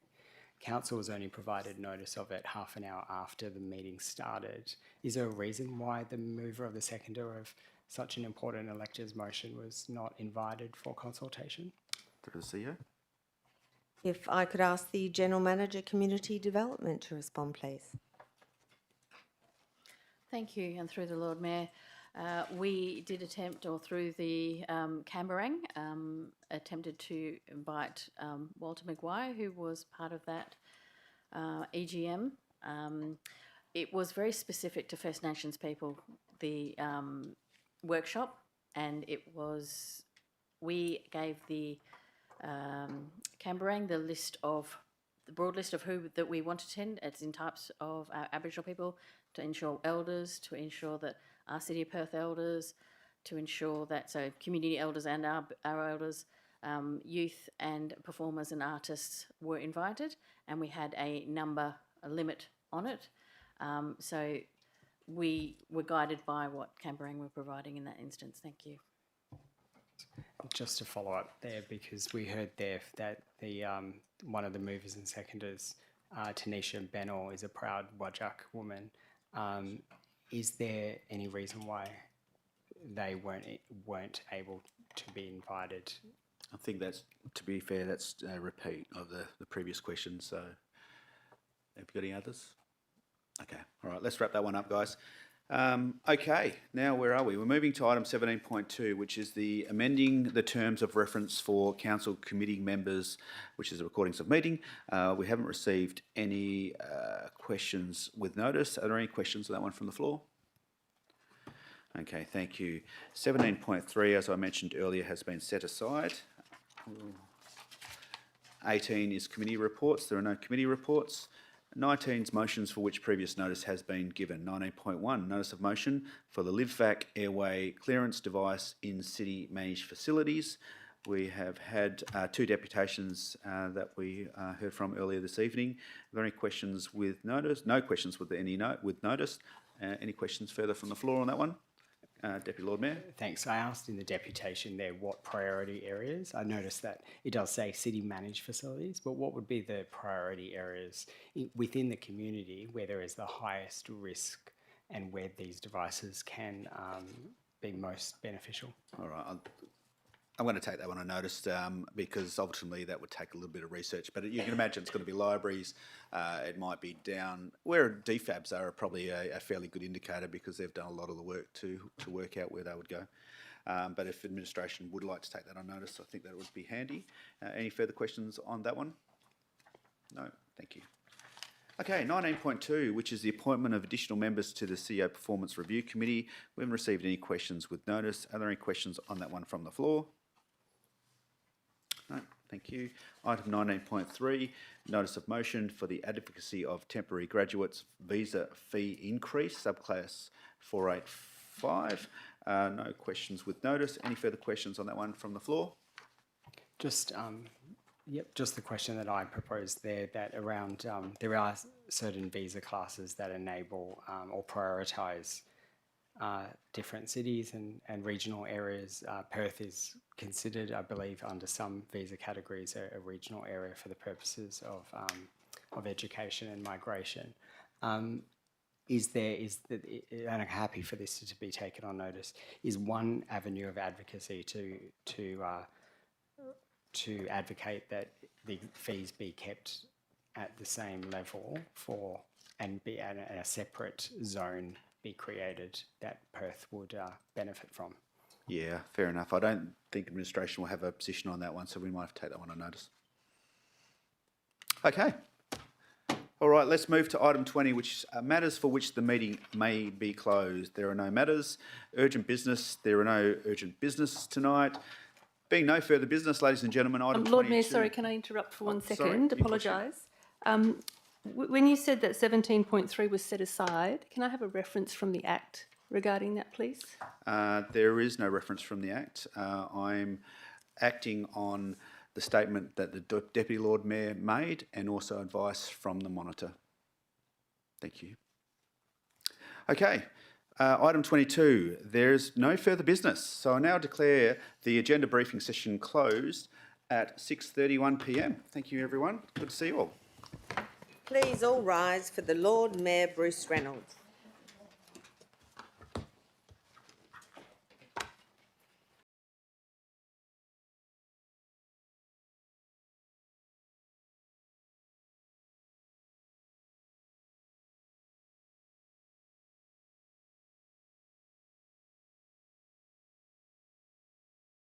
Council was only provided notice of it half an hour after the meeting started. Is there a reason why the mover of the seconder of such an important electors' motion was not invited for consultation? Through the CEO. If I could ask the General Manager, Community Development, to respond, please. Thank you, and through the Lord Mayor, we did attempt, or through the Camberang, attempted to invite Walter Maguire, who was part of that EGM. It was very specific to First Nations people, the workshop, and we gave the Camberang the broad list of who that we want to attend. It's in types of Aboriginal people, to ensure elders, to ensure that our City of Perth elders, to ensure that, so community elders and our elders, youth and performers and artists were invited, and we had a limit on it. So we were guided by what Camberang were providing in that instance. Thank you. Just to follow up there, because we heard there that the one of the movers and seconders, Tanisha Bennell, is a proud Whadjuk woman. Is there any reason why they weren't able to be invited? I think that's, to be fair, that's a repeat of the previous question. So, have you got any others? Okay, all right, let's wrap that one up, guys. Okay, now where are we? We're moving to item 17.2, which is the amending the terms of reference for council committee members, which is the recordings of meeting. We haven't received any questions with notice. Are there any questions on that one from the floor? Okay, thank you. 17.3, as I mentioned earlier, has been set aside. 18 is committee reports. There are no committee reports. 19 is motions for which previous notice has been given. 19.1, notice of motion for the LiveVac airway clearance device in city managed facilities. We have had two deputations that we heard from earlier this evening. Are there any questions with notice? No questions with with notice. Any questions further from the floor on that one? Deputy Lord Mayor. Thanks. I asked in the deputation there what priority areas. I noticed that it does say city managed facilities, but what would be the priority areas within the community where there is the highest risk and where these devices can be most beneficial? All right. I'm going to take that one on notice because ultimately that would take a little bit of research. But you can imagine it's going to be libraries. It might be down where DFABs are probably a fairly good indicator because they've done a lot of the work to work out where they would go. But if administration would like to take that on notice, I think that would be handy. Any further questions on that one? No, thank you. Okay, 19.2, which is the appointment of additional members to the CEO Performance Review Committee. We haven't received any questions with notice. Are there any questions on that one from the floor? No, thank you. Item 19.3, notice of motion for the advocacy of temporary graduates visa fee increase, subclass 485. No questions with notice. Any further questions on that one from the floor? Just just the question that I proposed there, that around there are certain visa classes that enable or prioritise different cities and regional areas. Perth is considered, I believe, under some visa categories, a regional area for the purposes of education and migration. And I'm happy for this to be taken on notice, is one avenue of advocacy to advocate that the fees be kept at the same level and a separate zone be created that Perth would benefit from. Yeah, fair enough. I don't think administration will have a position on that one, so we might have to take that one on notice. Okay. All right, let's move to item 20, which matters for which the meeting may be closed. There are no matters. Urgent business. There are no urgent business tonight. Being no further business, ladies and gentlemen, item 22. Lord Mayor, sorry, can I interrupt for 1 second? Apologise. When you said that 17.3 was set aside, can I have a reference from the Act regarding that, please? There is no reference from the Act. I'm acting on the statement that the Deputy Lord Mayor made and also advice from the Monitor. Thank you. Okay. Item 22, there's no further business. So I now declare the agenda briefing session closed at 6:31 p.m. Thank you, everyone. Good to see you all. Please all rise for the Lord Mayor Bruce Reynolds.